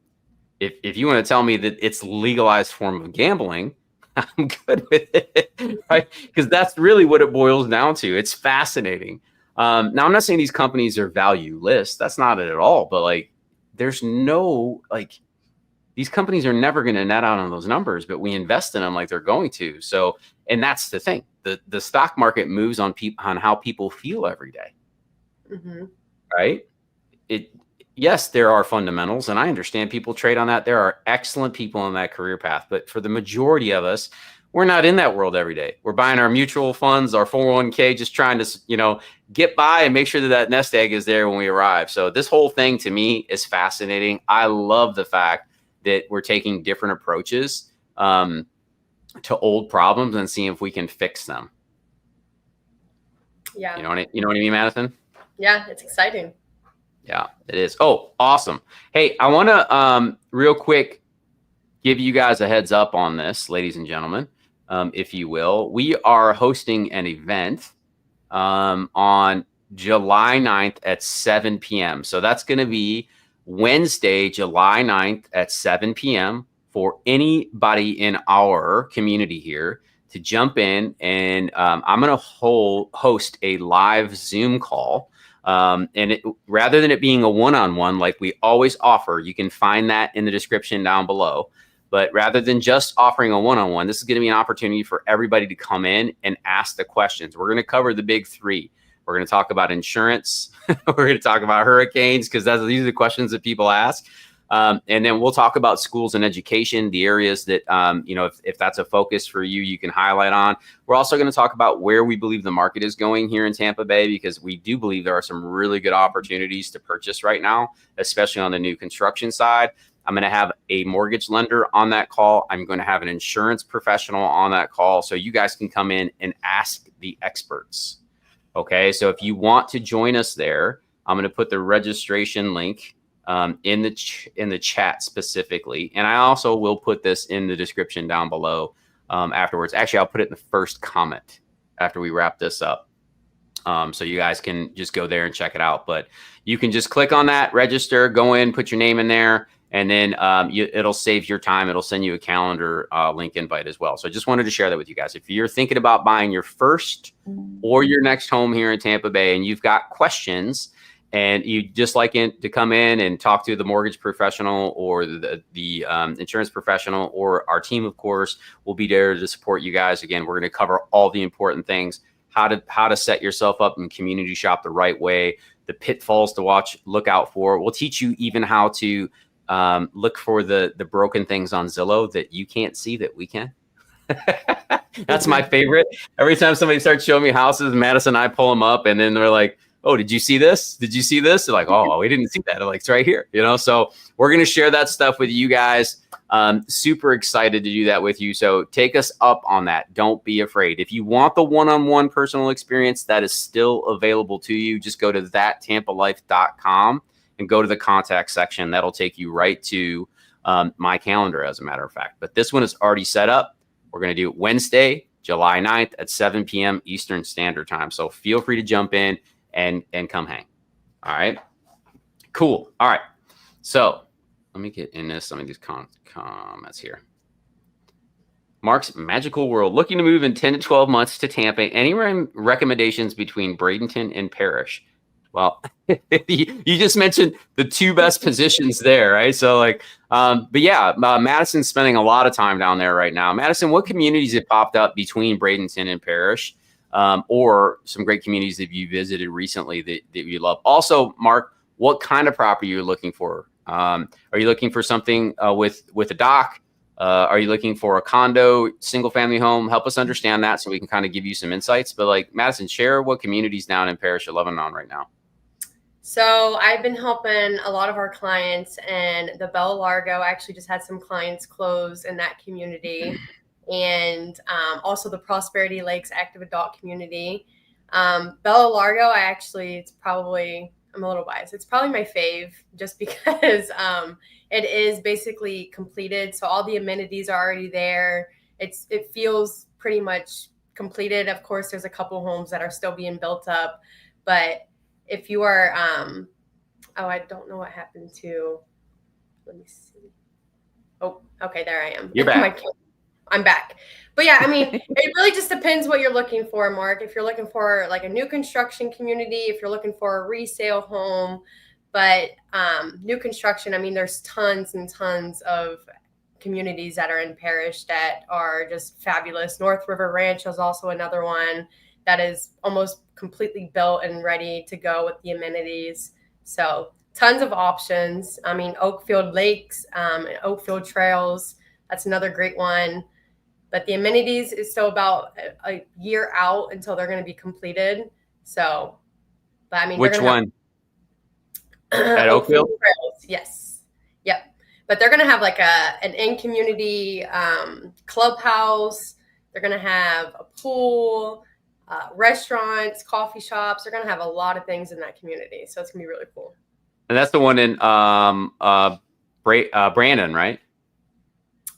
if you want to tell me that it's legalized form of gambling, I'm good with it, right? Because that's really what it boils down to. It's fascinating. Now, I'm not saying these companies are valueless. That's not it at all. But like, there's no like, these companies are never going to net out on those numbers, but we invest in them like they're going to. So, and that's the thing. The stock market moves on how people feel every day, right? Yes, there are fundamentals, and I understand people trade on that. There are excellent people on that career path, but for the majority of us, we're not in that world every day. We're buying our mutual funds, our 401k, just trying to, you know, get by and make sure that that nest egg is there when we arrive. So this whole thing to me is fascinating. I love the fact that we're taking different approaches to old problems and seeing if we can fix them. Yeah. You know what I mean, Madison? Yeah, it's exciting. Yeah, it is. Oh, awesome. Hey, I want to real quick give you guys a heads up on this, ladies and gentlemen, if you will. We are hosting an event on July 9th at 7 p.m. So that's going to be Wednesday, July 9th at 7 p.m. for anybody in our community here to jump in. And I'm going to host a live Zoom call. And rather than it being a one-on-one like we always offer, you can find that in the description down below. But rather than just offering a one-on-one, this is going to be an opportunity for everybody to come in and ask the questions. We're going to cover the big three. We're going to talk about insurance. We're going to talk about hurricanes because these are the questions that people ask. And then we'll talk about schools and education, the areas that, if that's a focus for you, you can highlight on. We're also going to talk about where we believe the market is going here in Tampa Bay, because we do believe there are some really good opportunities to purchase right now, especially on the new construction side. I'm going to have a mortgage lender on that call. I'm going to have an insurance professional on that call. So you guys can come in and ask the experts. Okay. So if you want to join us there, I'm going to put the registration link in the chat specifically. And I also will put this in the description down below afterwards. Actually, I'll put it in the first comment after we wrap this up. So you guys can just go there and check it out. But you can just click on that, register, go in, put your name in there, and then it'll save your time. It'll send you a calendar link invite as well. So I just wanted to share that with you guys. If you're thinking about buying your first or your next home here in Tampa Bay and you've got questions, and you just like to come in and talk to the mortgage professional or the insurance professional, or our team, of course, will be there to support you guys. Again, we're going to cover all the important things, how to set yourself up and community shop the right way, the pitfalls to look out for. We'll teach you even how to look for the broken things on Zillow that you can't see that we can. That's my favorite. Every time somebody starts showing me houses, Madison and I pull them up, and then they're like, oh, did you see this? Did you see this? They're like, oh, we didn't see that. They're like, it's right here. So we're going to share that stuff with you guys. Super excited to do that with you. So take us up on that. Don't be afraid. If you want the one-on-one personal experience, that is still available to you. Just go to thattampalife.com and go to the contact section. That'll take you right to my calendar, as a matter of fact. But this one is already set up. We're going to do it Wednesday, July 9th at 7 p.m. Eastern Standard Time. So feel free to jump in and come hang. All right. Cool. All right. So let me get in some of these comments here. Mark's Magical World. Looking to move in 10 to 12 months to Tampa. Any recommendations between Bradenton and Parrish? Well, you just mentioned the two best positions there, right? So like, but yeah, Madison's spending a lot of time down there right now. Madison, what communities have popped up between Bradenton and Parrish, or some great communities that you visited recently that you love? Also, Mark, what kind of property you're looking for? Are you looking for something with a dock? Are you looking for a condo, single family home? Help us understand that so we can kind of give you some insights. But like, Madison, share what communities down in Parrish you're loving on right now. So I've been helping a lot of our clients, and the Bella Largo, I actually just had some clients close in that community, and also the Prosperity Lakes Active Adult Community. Bella Largo, I'm a little biased. It's probably my fave just because it is basically completed. So all the amenities are already there. It feels pretty much completed. Of course, there's a couple homes that are still being built up, but if you are, I don't know what happened to, let me see. Oh, okay, there I am. You're back. I'm back. But yeah, I mean, it really just depends what you're looking for, Mark. If you're looking for like a new construction community, if you're looking for a resale home, but new construction, I mean, there's tons and tons of communities that are in Parrish that are just fabulous. North River Ranch is also another one that is almost completely built and ready to go with the amenities. So tons of options. I mean, Oakfield Lakes, Oakfield Trails, that's another great one. But the amenities is still about a year out until they're going to be completed. So, but I mean, which one? At Oakfield Trails, yes. Yep. But they're going to have like an in-community clubhouse. They're going to have a pool, restaurants, coffee shops. They're going to have a lot of things in that community. So it's going to be really cool. And that's the one in Brandon, right?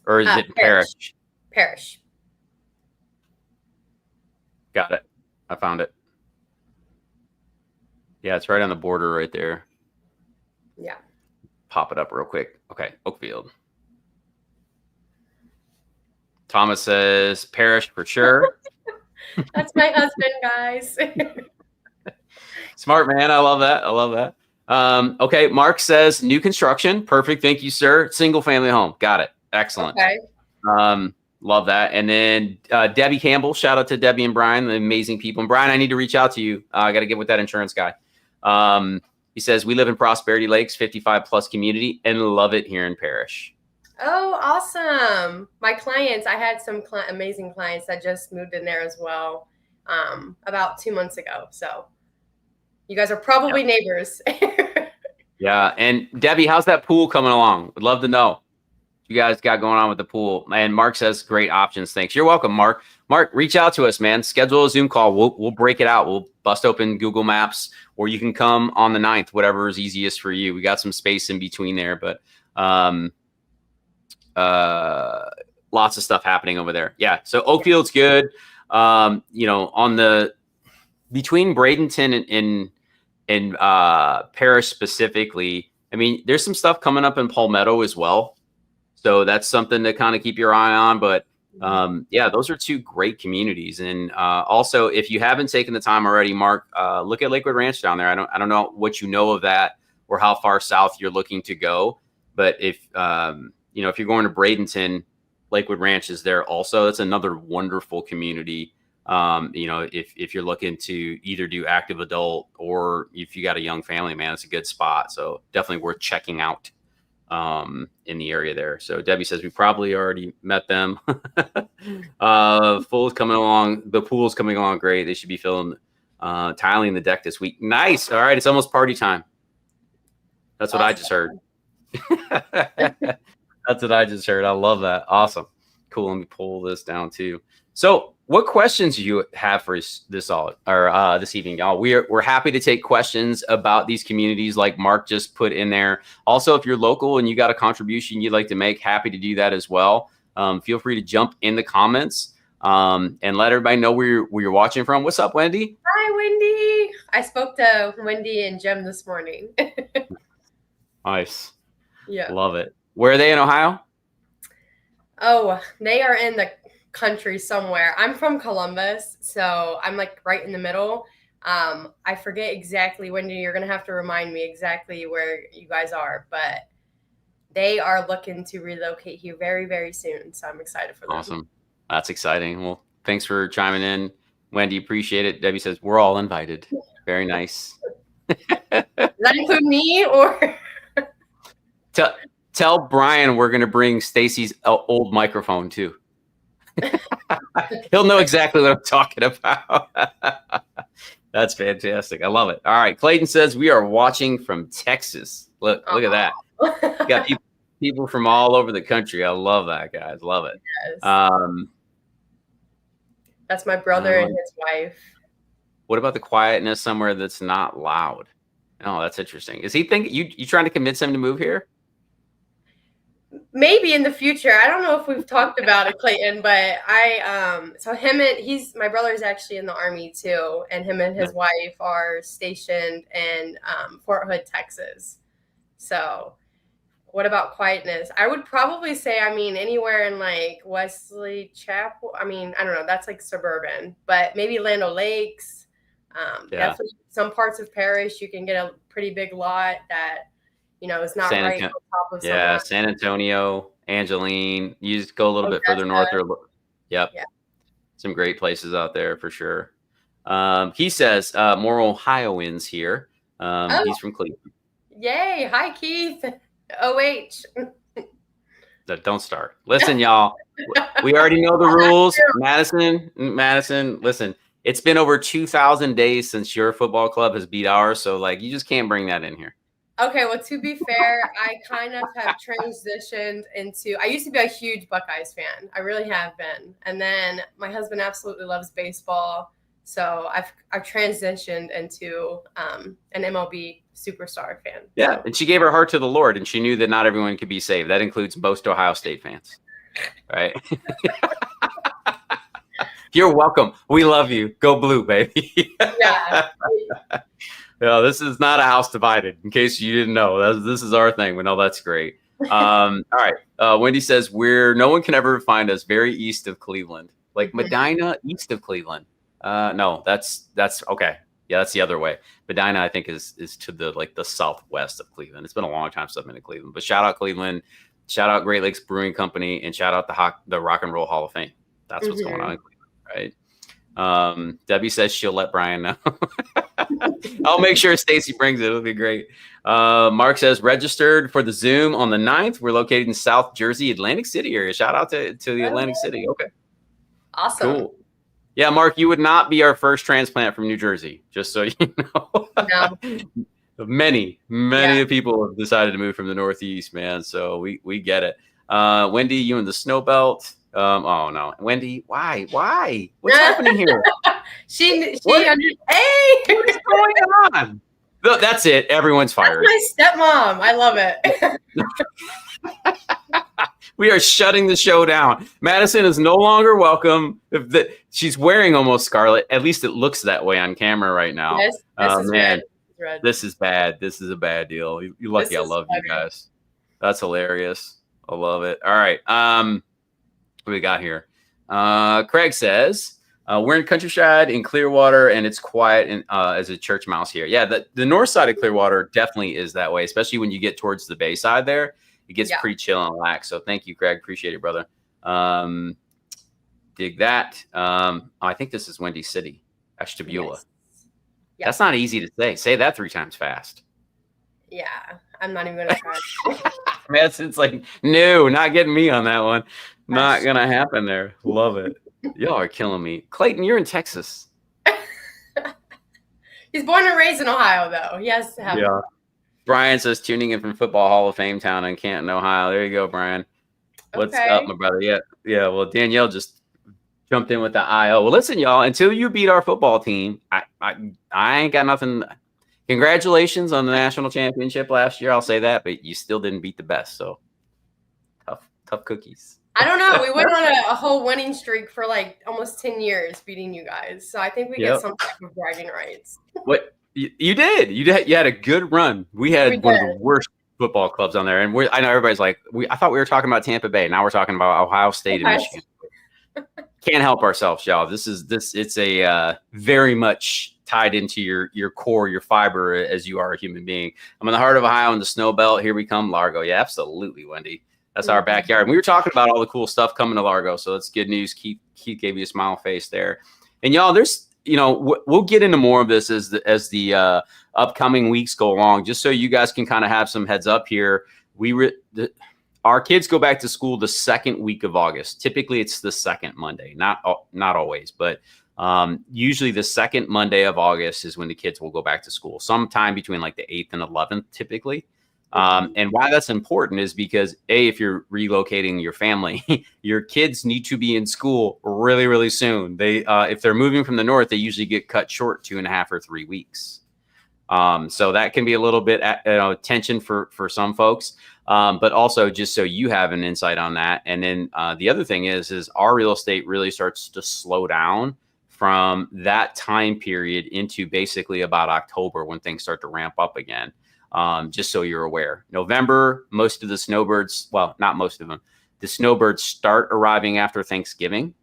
Or is it Parrish? Parrish. Got it. I found it. Yeah, it's right on the border right there. Yeah. Pop it up real quick. Okay, Oakfield. Thomas says Parrish for sure. That's my husband, guys. Smart man. I love that. I love that. Okay, Mark says new construction. Perfect. Thank you, sir. Single family home. Got it. Excellent. Okay. Love that. And then Debbie Campbell. Shout out to Debbie and Brian, the amazing people. And Brian, I need to reach out to you. I got to get with that insurance guy. He says, we live in Prosperity Lakes, 55 plus community, and love it here in Parrish. Oh, awesome. My clients, I had some amazing clients that just moved in there as well about 2 months ago. So you guys are probably neighbors. Yeah. And Debbie, how's that pool coming along? Would love to know what you guys got going on with the pool. And Mark says great options. Thanks. You're welcome, Mark. Mark, reach out to us, man. Schedule a Zoom call. We'll break it out. We'll bust open Google Maps, or you can come on the 9th, whatever is easiest for you. We got some space in between there, but lots of stuff happening over there. Yeah. So Oakfield's good. On the between Bradenton and Parrish specifically, I mean, there's some stuff coming up in Palmetto as well. So that's something to kind of keep your eye on. But yeah, those are two great communities. And also, if you haven't taken the time already, Mark, look at Lakewood Ranch down there. I don't know what you know of that or how far south you're looking to go. But if if you're going to Bradenton, Lakewood Ranch is there also. That's another wonderful community. If you're looking to either do active adult or if you got a young family, man, it's a good spot. So definitely worth checking out in the area there. So Debbie says we probably already met them. Pool's coming along. The pool's coming along great. They should be filling tiling the deck this week. Nice. All right. It's almost party time. That's what I just heard. That's what I just heard. I love that. Awesome. Cool. Let me pull this down too. So what questions do you have for this evening, y'all? We're happy to take questions about these communities like Mark just put in there. Also, if you're local and you got a contribution you'd like to make, happy to do that as well. Feel free to jump in the comments and let everybody know where you're watching from. What's up, Wendy? Hi, Wendy. I spoke to Wendy and Jim this morning. Nice. Yeah. Love it. Where are they in Ohio? Oh, they are in the country somewhere. I'm from Columbus, so I'm like right in the middle. I forget exactly when you're going to have to remind me exactly where you guys are, but they are looking to relocate here very, very soon. So I'm excited for them. Awesome. That's exciting. Well, thanks for chiming in, Wendy. Appreciate it. Debbie says we're all invited. Very nice. Does that include me or? Tell Brian we're going to bring Stacy's old microphone too. He'll know exactly what I'm talking about. That's fantastic. I love it. All right. Clayton says we are watching from Texas. Look at that. We got people from all over the country. I love that, guys. Love it. Yes. That's my brother and his wife. What about the quietness somewhere that's not loud? Oh, that's interesting. Is he thinking you trying to convince him to move here? Maybe in the future. I don't know if we've talked about it, Clayton, but so my brother is actually in the Army too, and him and his wife are stationed in Fort Hood, Texas. So what about quietness? I would probably say, anywhere in like Wesley Chapel. I don't know. That's like suburban, but maybe Land O'Lakes. Definitely some parts of Parrish, you can get a pretty big lot that, it's not right on top of someone. San Antonio, Angeline. You just go a little bit further north. Yep. Yeah. Some great places out there for sure. He says more Ohioans here. He's from Cleveland. Yay. Hi, Keith. OH. Don't start. Listen, y'all. We already know the rules. Madison, listen. It's been over 2,000 days since your football club has beat ours, so you just can't bring that in here. Okay, well, to be fair, I kind of have transitioned into – I used to be a huge Buckeyes fan. I really have been. And then my husband absolutely loves baseball, so I've transitioned into an MLB superstar fan. Yeah, so. And she gave her heart to the Lord, and she knew that not everyone could be saved. That includes most Ohio State fans, right? You're welcome. We love you. Go blue, baby. Yeah. No, this is not a house divided, in case you didn't know. This is our thing. But no, that's great. All right. Wendy says, no one can ever find us very east of Cleveland. Like Medina, east of Cleveland. No, that's okay. Yeah, that's the other way. Medina, I think, is to the southwest of Cleveland. It's been a long time since I've been to Cleveland. But shout out Cleveland, shout out Great Lakes Brewing Company, and shout out the Rock and Roll Hall of Fame. That's what's going on in Cleveland, right? Debbie says she'll let Brian know. I'll make sure Stacy brings it. It'll be great. Mark says registered for the Zoom on the 9th. We're located in South Jersey, Atlantic City area. Shout out to the Atlantic City. Okay. Awesome. Cool. Yeah, Mark, you would not be our first transplant from New Jersey, just so you know. No. Many people have decided to move from the Northeast, man. So we get it. Wendy, you in the snow belt. Oh no, Wendy, why? What's happening here? Hey, what is going on? That's it. Everyone's fired. That's my stepmom. I love it. We are shutting the show down. Madison is no longer welcome. She's wearing almost scarlet. At least it looks that way on camera right now. This is man, red. This is bad. This is a bad deal. You're lucky I love you guys. That's hilarious. I love it. All right. What do we got here? Craig says, we're in Countryside in Clearwater, and it's quiet and as a church mouse here. Yeah, the north side of Clearwater definitely is that way, especially when you get towards the bay side there. It gets pretty chill and relaxed. So thank you, Craig. Appreciate it, brother. Dig that. I think this is Windy City, Ashtabula. Yes. Yep. That's not easy to say. Say that 3 times fast. Yeah, I'm not even going to try. Madison's like, no, not getting me on that one. Not going to happen there. Love it. Y'all are killing me. Clayton, you're in Texas. He's born and raised in Ohio, though. He has to have. Yeah. Brian says tuning in from Football Hall of Fame town in Canton, Ohio. There you go, Brian. What's up, my brother? Yeah. Well, Danielle just jumped in with the IO. Well, listen, y'all. Until you beat our football team, I ain't got nothing. Congratulations on the national championship last year. I'll say that, but you still didn't beat the best. So tough cookies. I don't know. We went on a whole winning streak for like almost 10 years beating you guys. So I think we get some type of bragging rights. What you did? You had a good run. We had one of the worst football clubs on there, and I know everybody's like, I thought we were talking about Tampa Bay. Now we're talking about Ohio State and Michigan. Can't help ourselves, y'all. It's a very much tied into your core, your fiber as you are a human being. I'm in the heart of Ohio in the snow belt. Here we come, Largo. Yeah, absolutely, Wendy. That's our backyard. And we were talking about all the cool stuff coming to Largo, so that's good news. Keith gave you a smile face there. And y'all, there's, we'll get into more of this as the upcoming weeks go along, just so you guys can kind of have some heads up here. Our kids go back to school the second week of August. Typically, it's the second Monday. Not always, but usually the second Monday of August is when the kids will go back to school. Sometime between like the 8th and 11th, typically. And why that's important is because if you're relocating your family, your kids need to be in school really, really soon. They if they're moving from the north, they usually get cut short 2.5 or 3 weeks. So that can be a little bit tension for some folks. But also just so you have an insight on that. And then the other thing is our real estate really starts to slow down from that time period into basically about October when things start to ramp up again. Just so you're aware. November, most of the snowbirds, well, not most of them, the snowbirds start arriving after Thanksgiving,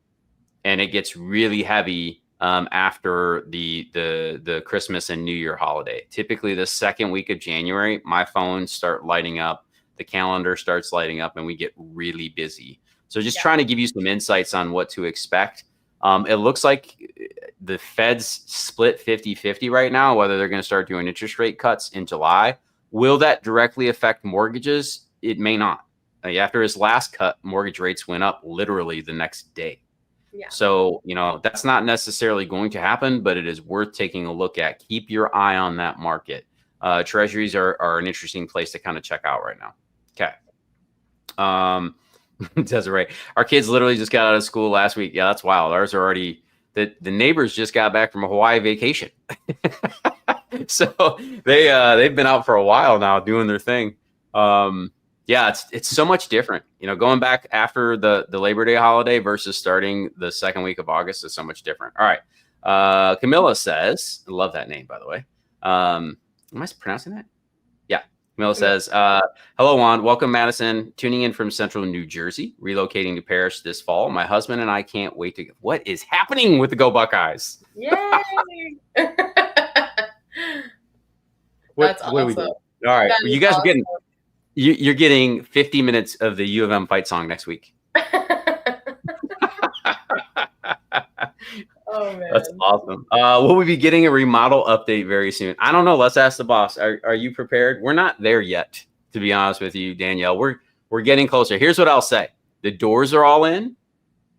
and it gets really heavy after the Christmas and New Year holiday. Typically the second week of January, my phones start lighting up. The calendar starts lighting up and we get really busy. So just trying to give you some insights on what to expect. It looks like the Fed's split 50-50 right now, whether they're going to start doing interest rate cuts in July. Will that directly affect mortgages? It may not. After his last cut, mortgage rates went up literally the next day. Yeah. So, that's not necessarily going to happen, but it is worth taking a look at. Keep your eye on that market. Treasuries are an interesting place to kind of check out right now. Okay. Desiree, our kids literally just got out of school last week. Yeah, that's wild. Ours are already, the neighbors just got back from a Hawaii vacation. So they've been out for a while now doing their thing. Yeah, it's so much different. Going back after the Labor Day holiday versus starting the second week of August is so much different. All right. Camilla says, I love that name, by the way. Am I pronouncing that? Yeah. Camilla says, hello, Juan. Welcome, Madison. Tuning in from central New Jersey, relocating to Parrish this fall. My husband and I can't wait to. What is happening with the Go Buckeyes? Yay! That's awesome. What are we doing? All right. You guys are getting. You're getting 50 minutes of the U of M fight song next week. Oh, man. That's awesome. Will we be getting a remodel update very soon? I don't know. Let's ask the boss. Are you prepared? We're not there yet, to be honest with you, Danielle. We're getting closer. Here's what I'll say. The doors are all in.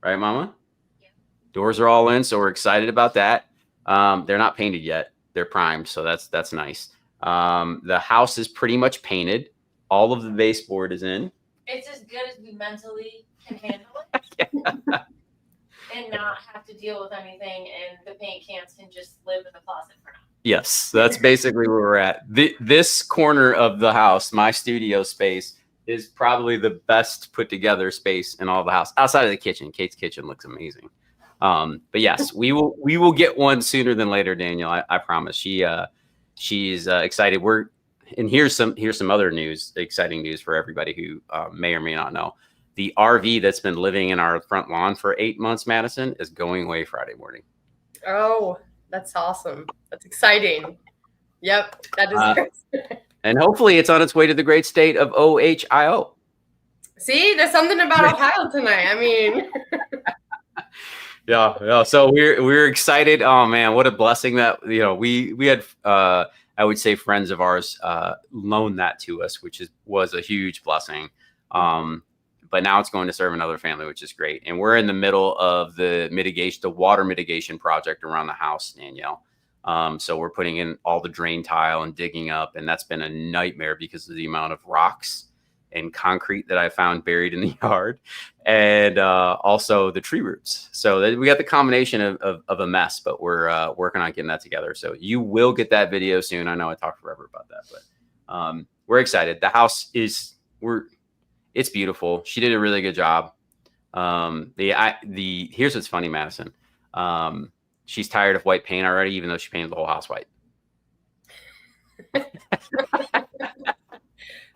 Right, Mama? Yeah. Doors are all in, so we're excited about that. They're not painted yet. They're primed, so that's nice. The house is pretty much painted. All of the baseboard is in. It's as good as we mentally can handle it. Yeah. And not have to deal with anything, and the paint cans can just live in the closet for now. Yes, that's basically where we're at. This corner of the house, my studio space, is probably the best put together space in all the house, outside of the kitchen. Kate's kitchen looks amazing. But yes, we will get one sooner than later, Danielle. I promise. She's excited. And here's some other news, exciting news for everybody who may or may not know. The RV that's been living in our front lawn for 8 months, Madison, is going away Friday morning. Oh, that's awesome. That's exciting. Yep, that is. And hopefully it's on its way to the great state of Ohio. See, there's something about Ohio tonight. I mean. Yeah. So we're excited. Oh man, what a blessing that we had. I would say friends of ours loaned that to us, which was a huge blessing. But now it's going to serve another family, which is great. And we're in the middle of the water mitigation project around the house, Danielle. So we're putting in all the drain tile and digging up, and that's been a nightmare because of the amount of rocks and concrete that I found buried in the yard, and also the tree roots. So we got the combination of a mess, but we're working on getting that together. So you will get that video soon. I know I talked forever about that, but we're excited. The house it's beautiful. She did a really good job. Here's what's funny, Madison. She's tired of white paint already, even though she painted the whole house white.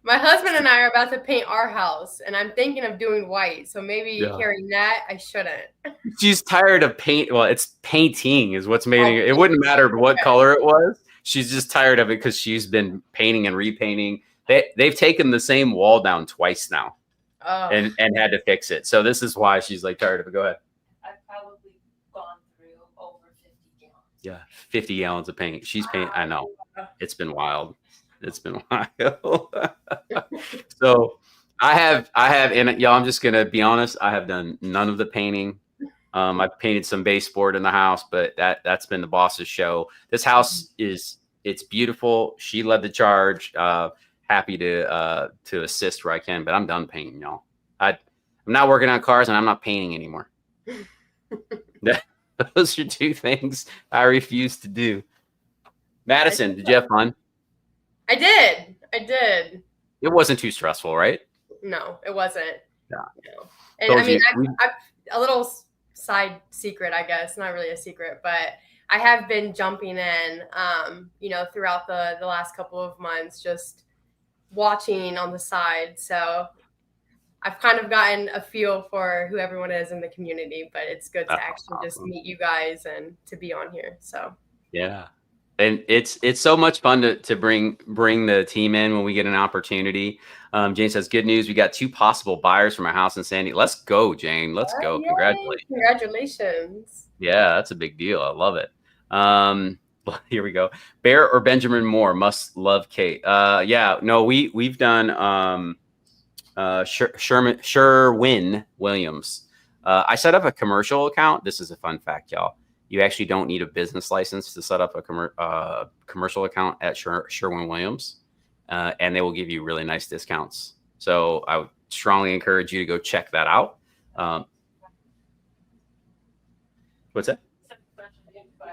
My husband and I are about to paint our house, and I'm thinking of doing white. So maybe hearing that, I shouldn't. She's tired of paint. Well, it's painting is what's making it. It wouldn't matter what color it was. She's just tired of it because she's been painting and repainting. They've taken the same wall down twice now, and had to fix it. So this is why she's like tired of it. Go ahead. I've probably gone through over 50 gallons. Yeah, 50 gallons of paint. She's paint. I know. It's been wild. It's been wild. So I have, and y'all, I'm just gonna be honest. I have done none of the painting. I've painted some baseboard in the house, but that's been the boss's show. This house it's beautiful. She led the charge. Happy to assist where I can, but I'm done painting, y'all. I'm not working on cars, and I'm not painting anymore. Those are two things I refuse to do. Madison, did you have fun? I did. It wasn't too stressful, right? No, it wasn't. Yeah. No. And I mean, I've a little side secret, I guess, not really a secret, but I have been jumping in, throughout the last couple of months, just watching on the side. So I've kind of gotten a feel for who everyone is in the community, but it's good to actually just meet you guys and to be on here. So yeah. And it's so much fun to bring the team in when we get an opportunity. Jane says, good news. We got 2 possible buyers for my house in Sandy. Let's go, Jane. Let's go. Yay. Congratulations. Yeah, that's a big deal. I love it. Here we go. Bear or Benjamin Moore, must love Kate. We've done Sherwin Williams. I set up a commercial account. This is a fun fact, y'all. You actually don't need a business license to set up a commercial account at Sherwin Williams, and they will give you really nice discounts. So I would strongly encourage you to go check that out. What's that?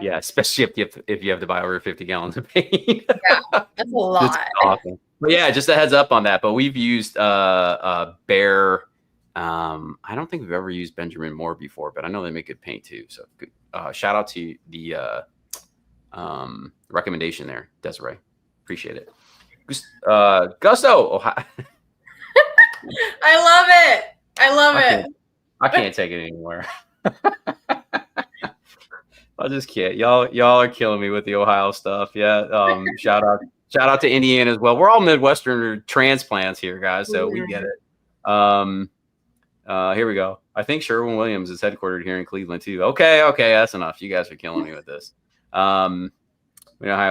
Yeah, especially if you have to buy over 50 gallons of paint. Yeah, that's a lot. That's awesome. But yeah, just a heads up on that. But we've used Bear. I don't think we've ever used Benjamin Moore before, but I know they make good paint too. So good. Shout out to the recommendation there, Desiree. Appreciate it. Gusto, Ohio. I love it. I can't take it anymore. I just can't. Y'all are killing me with the Ohio stuff. Yeah. Shout out to Indiana as well. We're all Midwestern transplants here, guys. So we get it. Here we go. I think Sherwin-Williams is headquartered here in Cleveland too. Okay, that's enough. You guys are killing me with this. I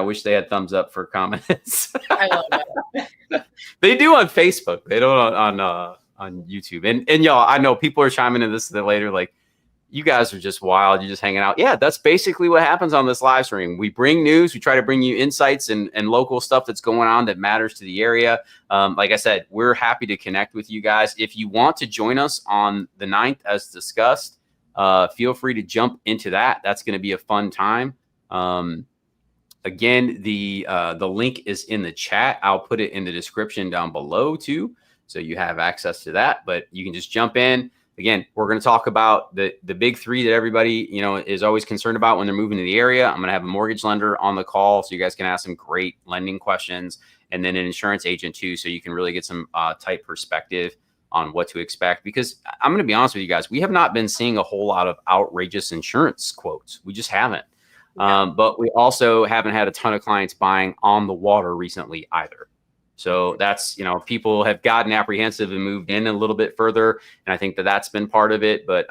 wish they had thumbs up for comments. I love that. They do on Facebook. They don't on YouTube. And y'all, I know people are chiming in this later. Like, you guys are just wild. You're just hanging out. Yeah, that's basically what happens on this live stream. We bring news. We try to bring you insights and local stuff that's going on that matters to the area. Like I said, we're happy to connect with you guys. If you want to join us on the 9th, as discussed, feel free to jump into that. That's going to be a fun time. Again, the link is in the chat. I'll put it in the description down below too, so you have access to that. But you can just jump in. Again, we're going to talk about the big 3 that everybody, is always concerned about when they're moving to the area. I'm going to have a mortgage lender on the call, so you guys can ask some great lending questions, and then an insurance agent too, so you can really get some tight perspective on what to expect. Because I'm going to be honest with you guys, we have not been seeing a whole lot of outrageous insurance quotes. We just haven't. But we also haven't had a ton of clients buying on the water recently either. So that's, people have gotten apprehensive and moved in a little bit further. And I think that's been part of it. But,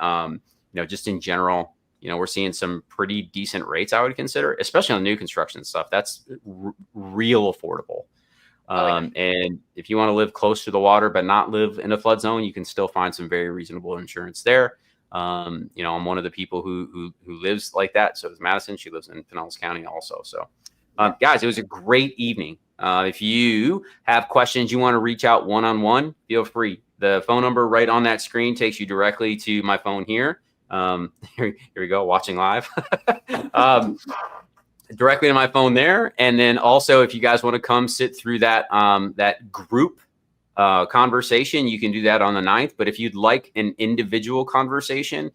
just in general, we're seeing some pretty decent rates, I would consider, especially on the new construction stuff. That's real affordable. And if you want to live close to the water, but not live in a flood zone, you can still find some very reasonable insurance there. I'm one of the people who lives like that. So is Madison. She lives in Pinellas County also. So, guys, it was a great evening. If you have questions you want to reach out one-on-one, feel free. The phone number right on that screen takes you directly to my phone here. Here we go, watching live. Directly to my phone there. And then also, if you guys want to come sit through that group conversation, you can do that on the 9th. But if you'd like an individual conversation,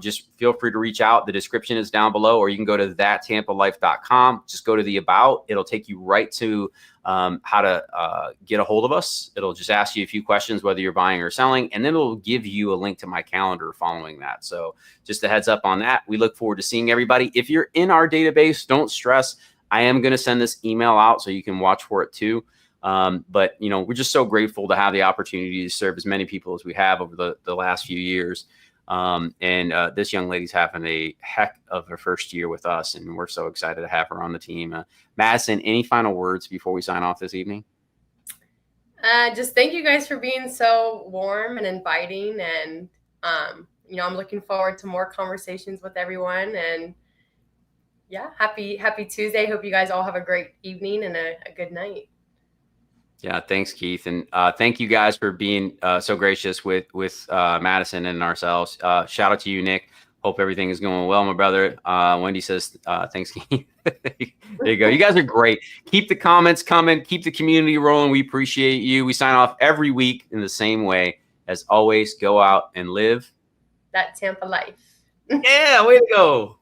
just feel free to reach out. The description is down below, or you can go to thattampalife.com. Just go to the about. It'll take you right to how to get a hold of us. It'll just ask you a few questions, whether you're buying or selling, and then it'll give you a link to my calendar following that. So just a heads up on that. We look forward to seeing everybody. If you're in our database, don't stress. I am going to send this email out so you can watch for it too. But we're just so grateful to have the opportunity to serve as many people as we have over the last few years. And this young lady's having a heck of her first year with us, and we're so excited to have her on the team. Madison, any final words before we sign off this evening? Just thank you guys for being so warm and inviting, and I'm looking forward to more conversations with everyone. And yeah, happy Tuesday. Hope you guys all have a great evening and a good night. Yeah, thanks, Keith. And thank you guys for being so gracious with Madison and ourselves. Shout out to you, Nick. Hope everything is going well, my brother. Wendy says, thanks, Keith. There you go. You guys are great. Keep the comments coming. Keep the community rolling. We appreciate you. We sign off every week in the same way. As always, go out and live that Tampa life. Yeah, way to go.